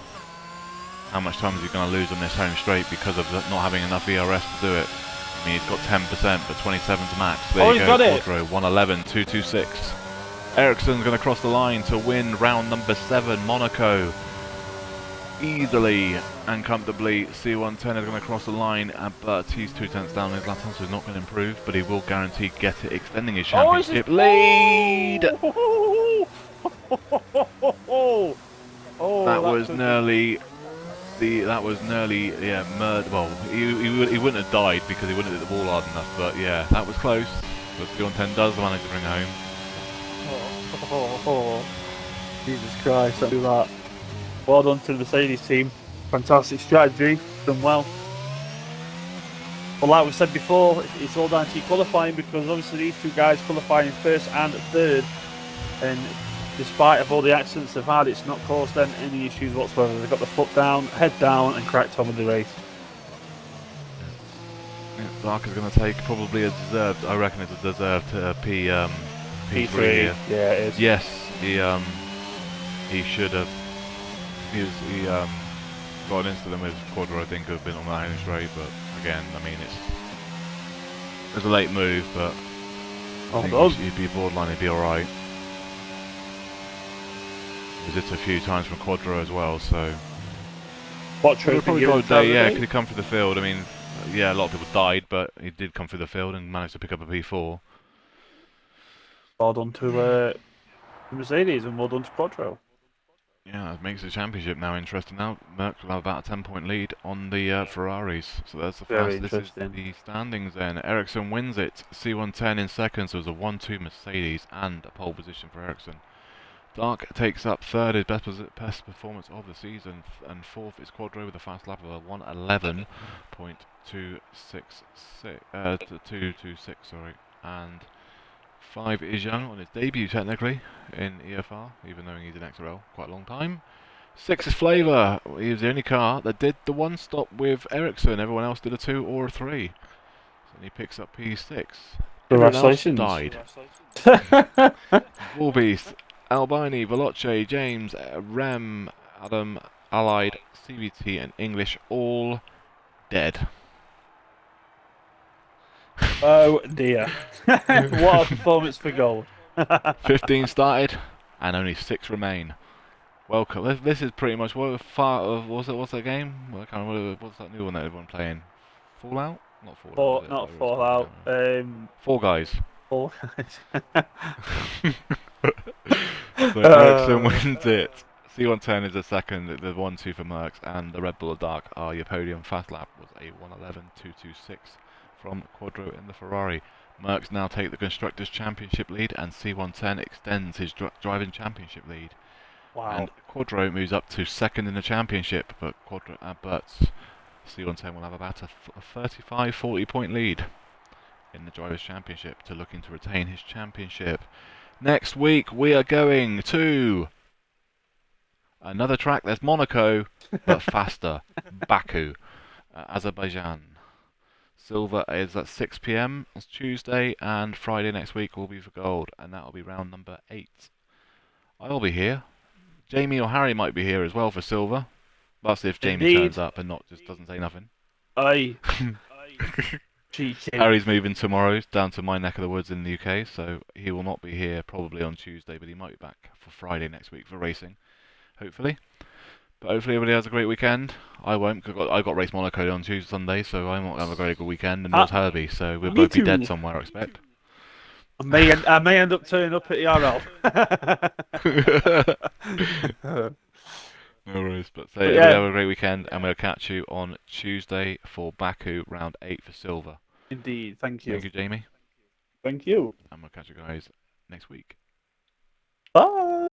How much time is he going to lose on this home straight because of not having enough ERS to do it? I mean, he's got 10%, but 27's max. There you go, Quadro, 1:11.226. Ericsson's going to cross the line to win round number 7, Monaco. Easily and comfortably. C110 is going to cross the line, but he's 2 tenths down in his lap time, so he's not going to improve, but he will guarantee get it, extending his championship lead. That was nearly murder. Well, he wouldn't have died because he wouldn't have hit the ball hard enough, but yeah, that was close. But C110 does manage to bring it home. Jesus Christ, don't do that. Well done to the Mercedes team. Fantastic strategy, done well. But like we said before, it's all down to qualifying, because obviously these 2 guys qualifying first and third, and despite of all the accidents they've had, it's not caused them any issues whatsoever. They've got the foot down, head down, and cracked on with the race. Yeah, Dark is going to take probably a deserved, I reckon it's a deserved P3 here. Yeah, it is. Yes, he should have. He got an incident with Quadro, I think, have been on the home straight, but again, I mean, it's a late move, but I Well think done. he'd be borderline, he'd be alright. He's hit a few times from Quadro as well, so... What Well, trophy probably you got a in time day, of yeah, the could day? he come through the field? I mean, yeah, a lot of people died, but he did come through the field and managed to pick up a P4. Well done to Mercedes and well done to Quattro. Yeah, it makes the championship now interesting. Now Merckx will have about a 10-point lead on the Ferraris. So that's the Very first. This is interesting. the standings then. Ericsson wins it. C110 in second, so it was a 1-2 Mercedes and a pole position for Ericsson. Dark takes up third, his best performance of the season, and fourth is Quadro with a fast lap of a 111.266, 226, sorry, and 5 is Young on his debut technically in EFR, even though he's in XRL quite a long time. 6 is Flavour. He was the only car that did the one stop with Ericsson. Everyone else did a 2 or a 3. So he picks up P6. Everyone else Congratulations. died. Warbeast, Albini, Veloce, James, Rem, Adam, Allied, CVT and English all dead. Oh dear. What a performance for gold. 15 started and only 6 remain. Welcome. This is pretty much what's that game? Well, I can't remember what's that new one that everyone playing? Fallout? Not Fallout, is it? Not Whatever it's called. Fallout. Fall Guys. Fall So Ericsson wins it. C110 is a second, the 1-2 for Merckx, and the Red Bull of Dark are your podium. Fast lap was a 111.226 from Quadro in the Ferrari. Merckx now take the Constructors' Championship lead, and C110 extends his driving championship lead. Wow. And Quadro moves up to second in the championship, but C110 will have about a 35-40 point lead in the Drivers' Championship to looking to retain his championship. Next week we are going to another track. There's Monaco, but faster. Baku, Azerbaijan. Silver is at 6 p.m. on Tuesday, and Friday next week will be for gold, and that will be round number 8. I'll be here. Jamie or Harry might be here as well for silver. That's if Jamie Indeed. turns up and not just doesn't say nothing. Aye. Cheeky. Harry's moving tomorrow down to my neck of the woods in the UK, so he will not be here probably on Tuesday, but he might be back for Friday next week for racing, hopefully. But hopefully everybody has a great weekend. I won't, because I got Race Monaco on Tuesday, Sunday, so I won't have a very good weekend, and nor Herbie, so we'll me both be too. dead somewhere, I expect. I may end up turning up at the RL. No worries, but so everybody have a great weekend, and we'll catch you on Tuesday for Baku round 8 for silver. Indeed, thank you. Thank you, Jamie. Thank you. And we'll catch you guys next week. Bye.